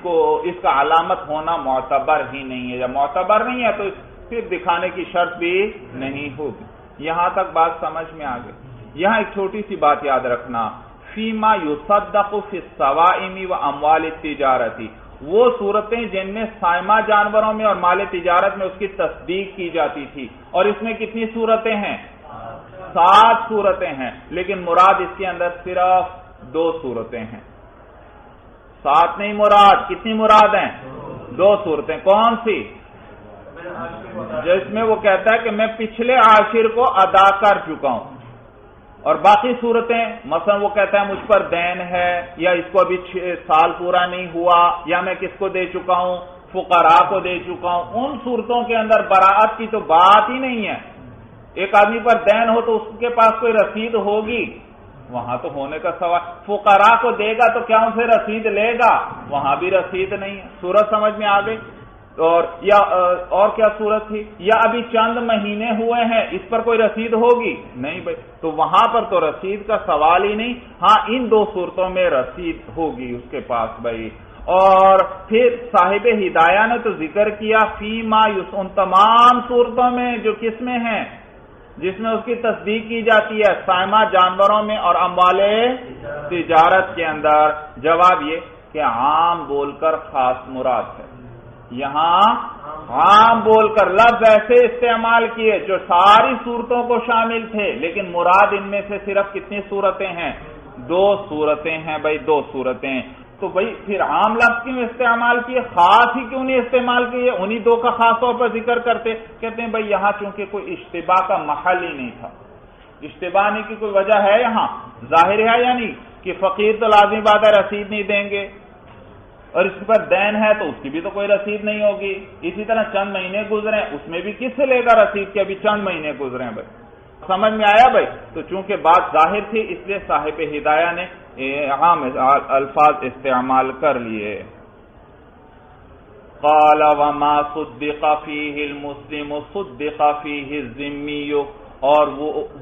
[SPEAKER 1] کا علامت ہونا معتبر ہی نہیں ہے، جب معتبر نہیں ہے تو پھر دکھانے کی شرط بھی نہیں ہوگی۔ یہاں تک بات سمجھ میں آ گئی۔ یہاں ایک چھوٹی سی بات یاد رکھنا، فیما یصدق فی الصوائم و اموال التجارتی، وہ صورتیں جن میں سائمہ جانوروں میں اور مال تجارت میں اس کی تصدیق کی جاتی تھی، اور اس میں کتنی صورتیں ہیں؟ 7 صورتیں ہیں، لیکن مراد اس کے اندر صرف 2 صورتیں ہیں، 7 نہیں مراد، کتنی مراد ہیں؟ 2 صورتیں۔ کون سی؟ جس میں وہ کہتا ہے کہ میں پچھلے عاشر کو ادا کر چکا ہوں، اور باقی صورتیں مثلا وہ کہتا ہے مجھ پر دین ہے، یا اس کو ابھی 6 سال پورا نہیں ہوا، یا میں کس کو دے چکا ہوں؟ فقراء کو دے چکا ہوں، ان صورتوں کے اندر براءت کی تو بات ہی نہیں ہے۔ ایک آدمی پر دین ہو تو اس کے پاس کوئی رسید ہوگی، وہاں تو ہونے کا سوال۔ فقراء کو دے گا تو کیا ان سے رسید لے گا؟ وہاں بھی رسید نہیں ہے۔ صورت سمجھ میں آ گئی؟ اور کیا صورت تھی؟ یا ابھی چند مہینے ہوئے ہیں، اس پر کوئی رسید ہوگی؟ نہیں بھائی، تو وہاں پر تو رسید کا سوال ہی نہیں۔ ہاں ان 2 صورتوں میں رسید ہوگی اس کے پاس بھائی۔ اور پھر صاحب ہدایہ نے تو ذکر کیا فیما ان تمام صورتوں میں جو کس میں ہیں، جس میں اس کی تصدیق کی جاتی ہے سائمہ جانوروں میں اور اموال تجارت کے اندر۔ جواب یہ کہ عام بول کر خاص مراد ہے۔ یہاں عام بول کر لفظ ایسے استعمال کیے جو ساری صورتوں کو شامل تھے، لیکن مراد ان میں سے صرف کتنی صورتیں ہیں؟ 2 صورتیں ہیں بھائی، 2 صورتیں۔ تو بھائی پھر عام لفظ کیوں استعمال کیے، خاص ہی کیوں نہیں استعمال کیے؟ انہی 2 کا خاص طور پر ذکر کرتے۔ کہتے ہیں بھائی یہاں چونکہ کوئی اشتباہ کا محل ہی نہیں تھا، اشتباہ نہیں کی کوئی وجہ ہے یہاں، ظاہر ہے یعنی کہ فقیر تو لازمی بات ہے رسید نہیں دیں گے، اور اس پر دین ہے تو اس کی بھی تو کوئی رسید نہیں ہوگی۔ اسی طرح چند مہینے گزرے، اس میں بھی کس سے لے گا رسید کے ابھی چند مہینے گزرے بھائی؟ سمجھ میں آیا بھائی؟ تو چونکہ بات ظاہر تھی اس لیے صاحب ہدایہ نے عام الفاظ استعمال کر لیے۔ قال وما صدق فيه المسلم صدق فيه الذمی، اور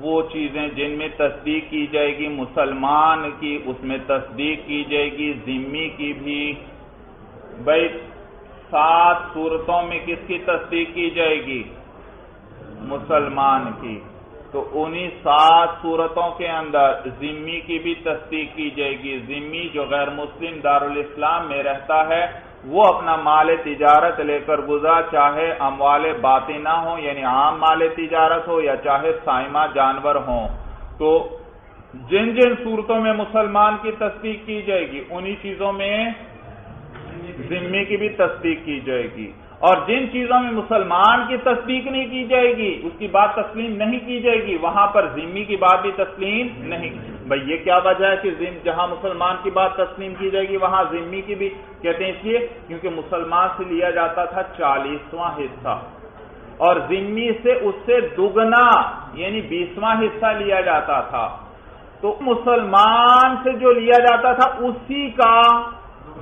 [SPEAKER 1] وہ چیزیں جن میں تصدیق کی جائے گی مسلمان کی، اس میں تصدیق کی جائے گی ذمی کی بھی۔ بھائی 7 صورتوں میں کس کی تصدیق کی جائے گی؟ مسلمان کی۔ تو انہی 7 صورتوں کے اندر ذمی کی بھی تصدیق کی جائے گی۔ ذمی جو غیر مسلم دارالاسلام میں رہتا ہے، وہ اپنا مال تجارت لے کر گزرا، چاہے اموال باطنہ ہو یعنی عام مال تجارت ہو، یا چاہے سائمہ جانور ہوں، تو جن جن صورتوں میں مسلمان کی تصدیق کی جائے گی انہی چیزوں میں ذمی کی بھی تصدیق کی جائے گی، اور جن چیزوں میں مسلمان کی تصدیق نہیں کی جائے گی، اس کی بات تسلیم نہیں کی جائے گی، وہاں پر ذمی کی بات بھی تسلیم نہیں۔ بھئی یہ کیا وجہ ہے کہ جہاں مسلمان کی بات تسلیم کی جائے گی وہاں ذمی کی بھی؟ کہتے ہیں اس لیے کیونکہ مسلمان سے لیا جاتا تھا 40واں حصہ، اور ذمی سے اس سے دگنا یعنی 20واں حصہ لیا جاتا تھا، تو مسلمان سے جو لیا جاتا تھا اسی کا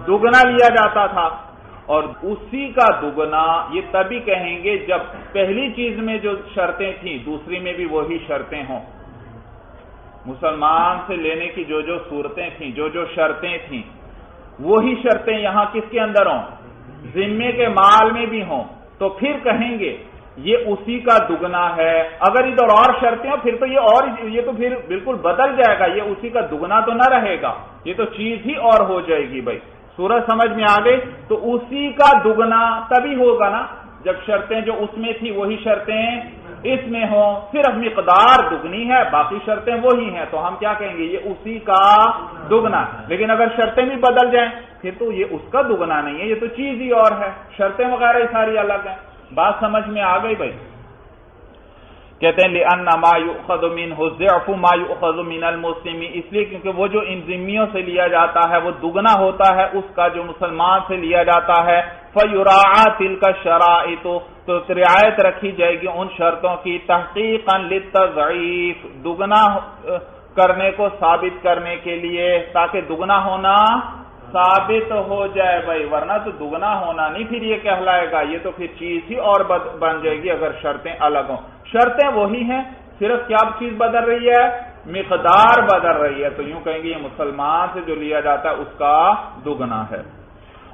[SPEAKER 1] دگنا لیا جاتا تھا، اور اسی کا دگنا یہ تبھی کہیں گے جب پہلی چیز میں جو شرطیں تھیں دوسری میں بھی وہی شرطیں ہوں۔ مسلمان سے لینے کی جو جو صورتیں تھیں، جو جو شرطیں تھیں، وہی شرطیں یہاں کس کے اندر ہوں؟ ذمے کے مال میں بھی ہوں، تو پھر کہیں گے یہ اسی کا دگنا ہے۔ اگر ادھر اور شرطیں ہوں پھر تو یہ تو پھر بالکل بدل جائے گا، یہ اسی کا دگنا تو نہ رہے گا، یہ تو چیز ہی اور ہو جائے گی بھائی۔ سورج سمجھ میں آ گئی؟ تو اسی کا دگنا تبھی ہوگا نا جب شرطیں جو اس میں تھی وہی شرطیں اس میں ہوں، صرف مقدار دگنی ہے باقی شرطیں وہی ہیں، تو ہم کیا کہیں گے؟ یہ اسی کا دگنا۔ لیکن اگر شرطیں بھی بدل جائیں پھر تو یہ اس کا دگنا نہیں ہے، یہ تو چیز ہی اور ہے، شرطیں وغیرہ ہی ساری الگ ہیں۔ بات سمجھ میں آ گئی بھائی؟ کہتے ہیں لِأَنَّ مَا يُؤْخَذُ مِنْهُ ضِعْفُ مَا يُؤْخَذُ مِنَ الْمُسْلِمِ، اس لیے کیونکہ وہ جو ان ذمیوں سے لیا جاتا ہے وہ دگنا ہوتا ہے اس کا جو مسلمان سے لیا جاتا ہے۔ فَيُرَاعَى تِلْكَ الشَّرَائِطُ، تو رعایت رکھی جائے گی ان شرطوں کی تحقیقاً لِلتَّضْعِیف، دگنا کرنے کو ثابت کرنے کے لیے، تاکہ دگنا ہونا ثابت ہو جائے بھائی، ورنہ تو دگنا ہونا نہیں پھر یہ کہلائے گا، یہ تو پھر چیز ہی اور بن جائے گی اگر شرطیں الگ ہوں۔ شرطیں وہی ہیں، صرف کیا چیز بدل رہی ہے؟ مقدار بدل رہی ہے. تو یوں کہیں گے یہ مسلمان سے جو لیا جاتا ہے اس کا دگنا ہے.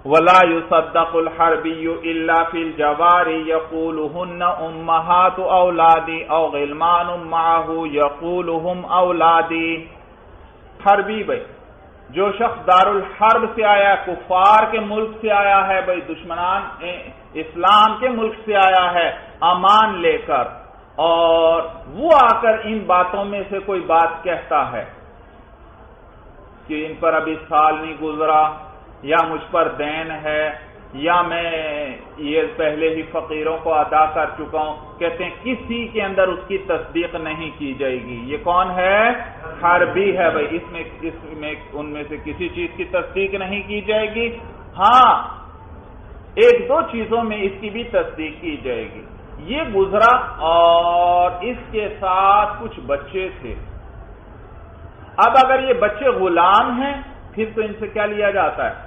[SPEAKER 1] وَلَا يُصَدَّقُ الْحَرْبِيُّ إِلَّا فِي الْجَوَارِ يَقُولُهُنَّ أُمَّهَاتُ أَوْلَادِي أَوْ غِلْمَانٌ مَعَهُ يَقُولُهُمْ أَوْلَادِي. حربی بھائی جو شخص دارالحرب سے آیا ہے، کفار کے ملک سے آیا ہے، بھائی دشمنان اسلام کے ملک سے آیا ہے امان لے کر، اور وہ آ کر ان باتوں میں سے کوئی بات کہتا ہے کہ ان پر ابھی سال نہیں گزرا، یا مجھ پر دین ہے، یا میں یہ پہلے ہی فقیروں کو ادا کر چکا ہوں، کہتے ہیں کسی کے اندر اس کی تصدیق نہیں کی جائے گی. یہ کون ہے؟ حربی ہے بھائی. اس میں ان میں سے کسی چیز کی تصدیق نہیں کی جائے گی. ہاں ایک دو چیزوں میں اس کی بھی تصدیق کی جائے گی. یہ گزرا اور اس کے ساتھ کچھ بچے تھے. اب اگر یہ بچے غلام ہیں پھر تو ان سے کیا لیا جاتا ہے؟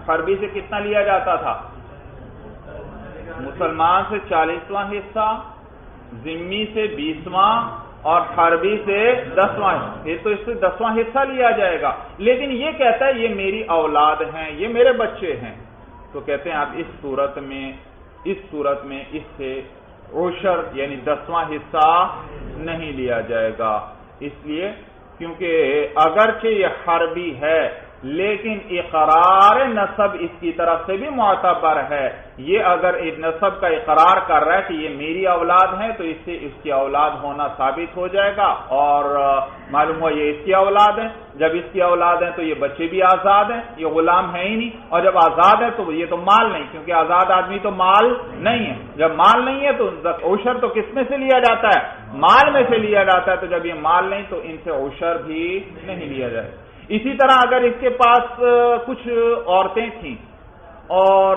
[SPEAKER 1] حربی سے کتنا لیا جاتا تھا؟ مسلمان سے 40واں حصہ، ذمی سے 20واں، اور حربی سے 10واں. یہ تو اس سے 10واں حصہ لیا جائے گا. لیکن یہ کہتا ہے یہ میری اولاد ہیں، یہ میرے بچے ہیں. تو کہتے ہیں اب اس صورت میں اس سے عشر یعنی 10واں حصہ نہیں لیا جائے گا. اس لیے کیونکہ اگرچہ یہ حربی ہے لیکن اقرار نسب اس کی طرف سے بھی معتبر ہے. یہ اگر نسب کا اقرار کر رہا ہے کہ یہ میری اولاد ہیں تو اس سے اس کی اولاد ہونا ثابت ہو جائے گا، اور معلوم ہوا یہ اس کی اولاد ہیں. جب اس کی اولاد ہیں تو یہ بچے بھی آزاد ہیں، یہ غلام ہے ہی نہیں. اور جب آزاد ہے تو یہ تو مال نہیں، کیونکہ آزاد آدمی تو مال نہیں ہے. جب مال نہیں ہے تو عشر تو کس میں سے لیا جاتا ہے؟ مال میں سے لیا جاتا ہے. تو جب یہ مال نہیں تو ان سے عشر بھی نہیں لیا جائے. اسی طرح اگر اس کے پاس کچھ عورتیں تھیں اور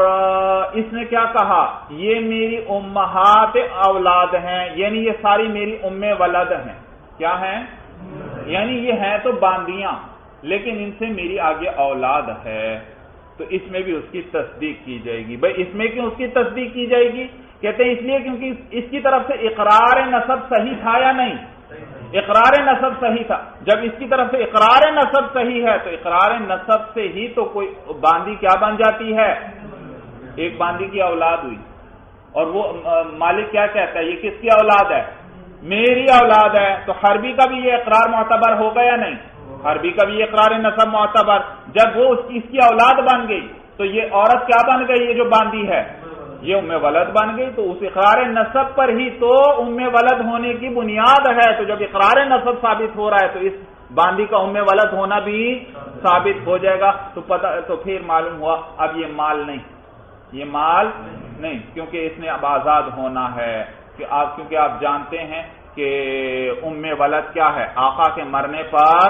[SPEAKER 1] اس نے کیا کہا یہ میری امہات اولاد ہیں، یعنی یہ ساری میری ام ولد ہیں. کیا ہیں؟ یعنی یہ ہیں تو باندیاں لیکن ان سے میری آگے اولاد ہے، تو اس میں بھی اس کی تصدیق کی جائے گی. بھئی اس میں کیوں اس کی تصدیق کی جائے گی؟ کہتے ہیں اس لیے کیونکہ اس کی طرف سے اقرار نسب صحیح تھا یا نہیں؟ اقرار نسب صحیح تھا. جب اس کی طرف سے اقرار نسب صحیح ہے تو اقرار نسب سے ہی تو کوئی باندی کیا بن جاتی ہے؟ ایک باندی کی اولاد ہوئی. اور وہ مالک کیا کہتا ہے یہ کس کی اولاد ہے؟ میری اولاد ہے. تو حربی کا بھی یہ اقرار معتبر ہوگا یا نہیں؟ حربی کا بھی اقرار نسب معتبر. جب وہ اس کی اولاد بن گئی تو یہ عورت کیا بن گئی؟ یہ جو باندی ہے یہ ام ولد بن گئی. تو اس اقرار نسب پر ہی تو ام ولد ہونے کی بنیاد ہے. تو جب اقرار نسب ثابت ہو رہا ہے تو اس باندی کا ام ولد ہونا بھی ثابت ہو جائے گا. تو پھر معلوم ہوا اب یہ مال نہیں، یہ مال نہیں، کیونکہ اس نے اب آزاد ہونا ہے. کیونکہ آپ جانتے ہیں کہ ام ولد کیا ہے؟ آقا کے مرنے پر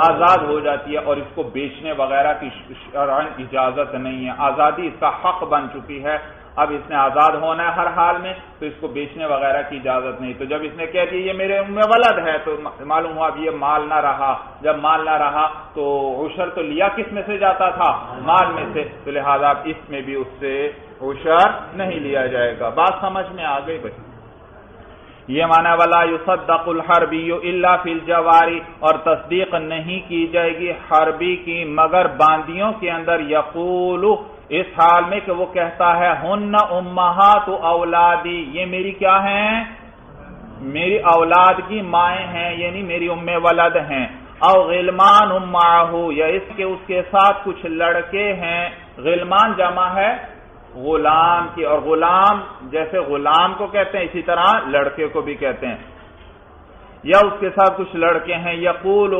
[SPEAKER 1] آزاد ہو جاتی ہے اور اس کو بیچنے وغیرہ کی شرعاً اجازت نہیں ہے. آزادی اس کا حق بن چکی ہے. اب اس نے آزاد ہونا ہے ہر حال میں، تو اس کو بیچنے وغیرہ کی اجازت نہیں. تو جب اس نے کہہ دیا یہ میرے ام ولد ہے تو معلوم ہوا اب یہ مال نہ رہا. جب مال نہ رہا تو عشر تو لیا کس میں سے جاتا تھا؟ مال میں سے. تو لہذا اس میں بھی اس سے عشر نہیں لیا جائے گا. بات سمجھ میں آ گئی بھائی؟ یہ معنی ولا یصدق الحربی الا فی الجواری، اور تصدیق نہیں کی جائے گی حربی کی مگر باندیوں کے اندر. یقول اس حال میں کہ وہ کہتا ہے ہن امہات اولادی، یہ میری کیا ہیں؟ میری اولاد کی مائیں ہیں، یعنی میری ام ولد ہیں. او غلمان معہ، یا اس کے ساتھ کچھ لڑکے ہیں. غلمان جمع ہے غلام کی، اور غلام جیسے غلام کو کہتے ہیں اسی طرح لڑکے کو بھی کہتے ہیں. یا اس کے ساتھ کچھ لڑکے ہیں. یقول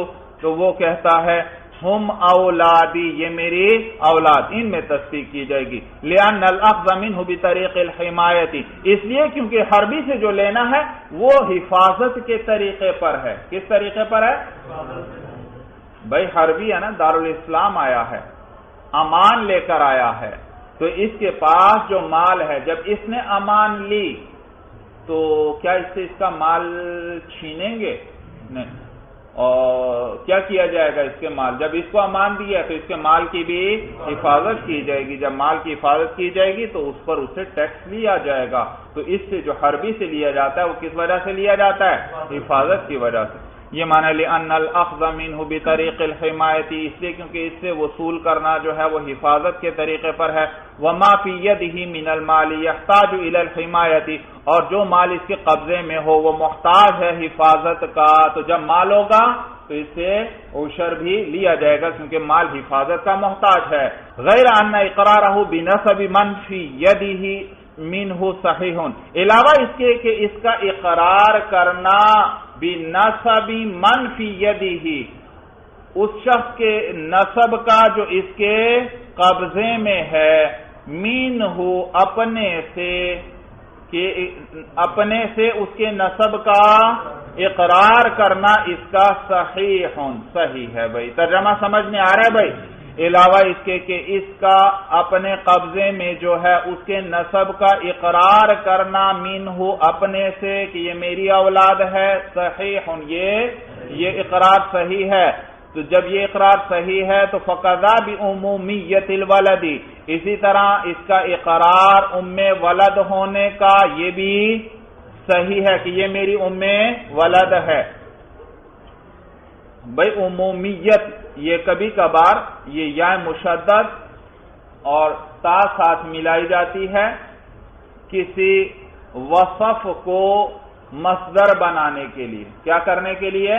[SPEAKER 1] تو وہ کہتا ہے ہم اولادی، یہ میری اولاد. ان میں تصدیق کی جائے گی. لأن الأخذ منه بطریق الحمایت، اس لیے کیونکہ حربی سے جو لینا ہے وہ حفاظت کے طریقے پر ہے. کس طریقے پر ہے بھائی؟ حربی ہے نا، دارالاسلام آیا ہے، امان لے کر آیا ہے، تو اس کے پاس جو مال ہے جب اس نے امان لی تو کیا اس سے اس کا مال چھینیں گے؟ نہیں. اور کیا کیا جائے گا اس کے مال؟ جب اس کو امان دیا تو اس کے مال کی بھی حفاظت کی جائے گی. جب مال کی حفاظت کی جائے گی تو اس پر اسے ٹیکس لیا جائے گا. تو اس سے جو حربی سے لیا جاتا ہے وہ کس وجہ سے لیا جاتا ہے؟ حفاظت کی وجہ سے. یہ معنی لأن الأخذ منه بطریق الحمایت، اس لیے کیونکہ اس سے وصول کرنا جو ہے وہ حفاظت کے طریقے پر ہے. وما فی یدہ من المال یحتاج الی الحمایت، اور جو مال اس کے قبضے میں ہو وہ محتاج ہے حفاظت کا. تو جب مال ہوگا تو اس سے عشر بھی لیا جائے گا کیونکہ مال حفاظت کا محتاج ہے. غیر ان اقرارہ بنسب من فی یدہ منہ صحیح، علاوہ اس کے کہ اس کا اقرار کرنا بنسب من فی یدہ، اس شخص کے نسب کا جو اس کے قبضے میں ہے، منہ اپنے سے اس کے نسب کا اقرار کرنا اس کا صحیح ہے. بھائی ترجمہ سمجھ میں آ رہا ہے بھائی؟ علاوہ اس کے کہ اس کا اپنے قبضے میں جو ہے اس کے نسب کا اقرار کرنا منہ اپنے سے کہ یہ میری اولاد ہے، صحیح، یہ اقرار صحیح ہے. تو جب یہ اقرار صحیح ہے تو فقذا بعمومیت الولد، اسی طرح اس کا اقرار ولد ہونے کا یہ بھی صحیح ہے کہ یہ میری ولد ہے. بھائی عمومیت یہ کبھی کبھار یہ یا مشدد اور تا ساتھ ملائی جاتی ہے کسی وصف کو مصدر بنانے کے لیے. کیا کرنے کے لیے؟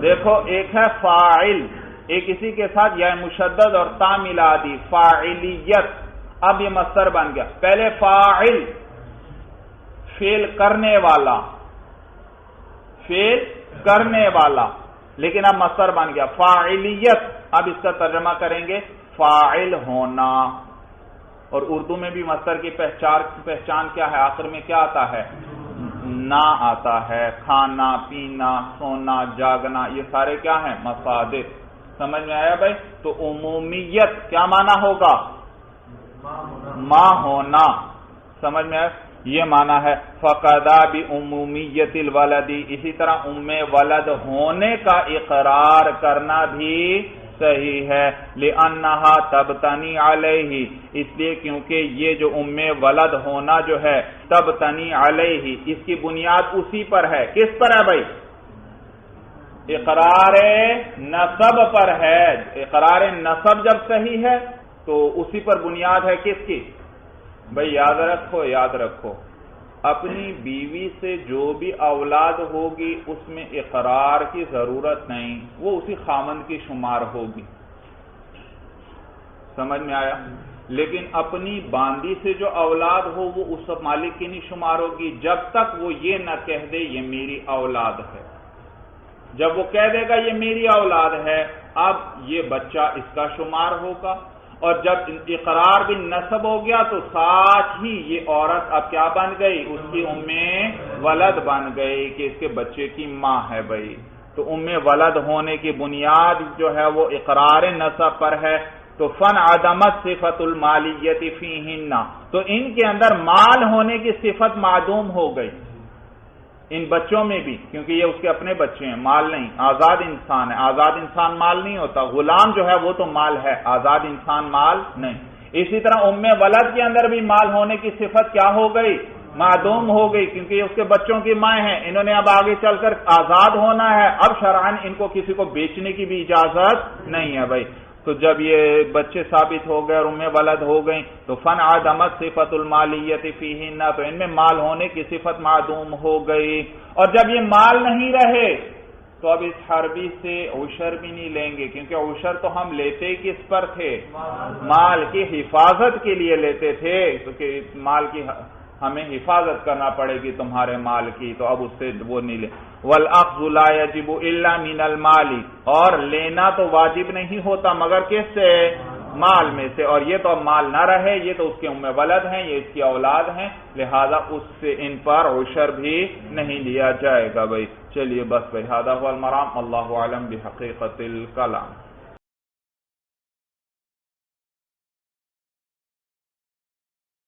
[SPEAKER 1] دیکھو ایک ہے فاعل، ایک اسی کے ساتھ یا مشدد اور تا ملا دی، فاعلیت. اب یہ مصدر بن گیا. پہلے فاعل فعل کرنے والا لیکن اب مصدر بن گیا فاعلیت. اب اس کا ترجمہ کریں گے فاعل ہونا. اور اردو میں بھی مصدر کی پہچان کیا ہے؟ آخر میں کیا آتا ہے؟ نہ آتا ہے. کھانا، پینا، سونا، جاگنا، یہ سارے کیا ہیں؟ مصادر. سمجھ میں آیا بھائی؟ تو عمومیت کیا معنی ہوگا؟ ماں ہونا. سمجھ میں آیا؟ یہ معنی ہے فقدا بعمومیت الولد. اسی طرح ولد ہونے کا اقرار کرنا بھی صحیح ہے. لأنہا تبتنی علیہ، اس لیے کیونکہ یہ جو ولد ہونا جو ہے تبتنی علیہ، اس کی بنیاد اسی پر ہے. کس پر ہے بھائی؟ اقرار نسب پر ہے. اقرار نسب جب صحیح ہے تو اسی پر بنیاد ہے کس کی؟ بھائی یاد رکھو اپنی بیوی سے جو بھی اولاد ہوگی اس میں اقرار کی ضرورت نہیں، وہ اسی خامند کی شمار ہوگی. سمجھ میں آیا؟ لیکن اپنی باندی سے جو اولاد ہو وہ اس مالک کی نہیں شمار ہوگی جب تک وہ یہ نہ کہہ دے یہ میری اولاد ہے. جب وہ کہہ دے گا یہ میری اولاد ہے اب یہ بچہ اس کا شمار ہوگا. اور جب اقرار بالنسب ہو گیا تو ساتھ ہی یہ عورت اب کیا بن گئی؟ اس کی ولد بن گئی کہ اس کے بچے کی ماں ہے. بھائی تو ولد ہونے کی بنیاد جو ہے وہ اقرار نسب پر ہے. تو فن عدمت صفت المالیت فیہن، تو ان کے اندر مال ہونے کی صفت معدوم ہو گئی ان بچوں میں بھی، کیونکہ یہ اس کے اپنے بچے ہیں، مال نہیں. آزاد انسان ہے. آزاد انسان مال نہیں ہوتا. غلام جو ہے وہ تو مال ہے، آزاد انسان مال نہیں. اسی طرح ولد کے اندر بھی مال ہونے کی صفت کیا ہو گئی؟ معدوم ہو گئی، کیونکہ یہ اس کے بچوں کی مائیں ہیں. انہوں نے اب آگے چل کر آزاد ہونا ہے. اب شرعاً ان کو کسی کو بیچنے کی بھی اجازت نہیں ہے. بھائی تو جب یہ بچے ثابت ہو گئے اور ولد ہو گئیں تو فن عدمت صفت المالیت فیہن، تو ان میں مال ہونے کی صفت معدوم ہو گئی. اور جب یہ مال نہیں رہے تو اب اس حربی سے عشر بھی نہیں لیں گے، کیونکہ عشر تو ہم لیتے کس پر تھے؟ مال کی حفاظت کے لیے لیتے تھے. تو کہ مال کی ہمیں حفاظت کرنا پڑے گی تمہارے مال کی، تو اب اس سے وہ نہیں لیں. والأخذ لا يجب الا من المال، اور لینا تو واجب نہیں ہوتا مگر کس سے؟ مال میں سے. اور یہ تو اب مال نہ رہے، یہ تو اس کے ولد ہیں، یہ اس کی اولاد ہیں، لہذا اس سے ان پر عشر بھی نہیں لیا جائے گا. بھائی چلیے بس بھائی، ھذا ھو المرام، اللہ اعلم بحقیقت الکلام.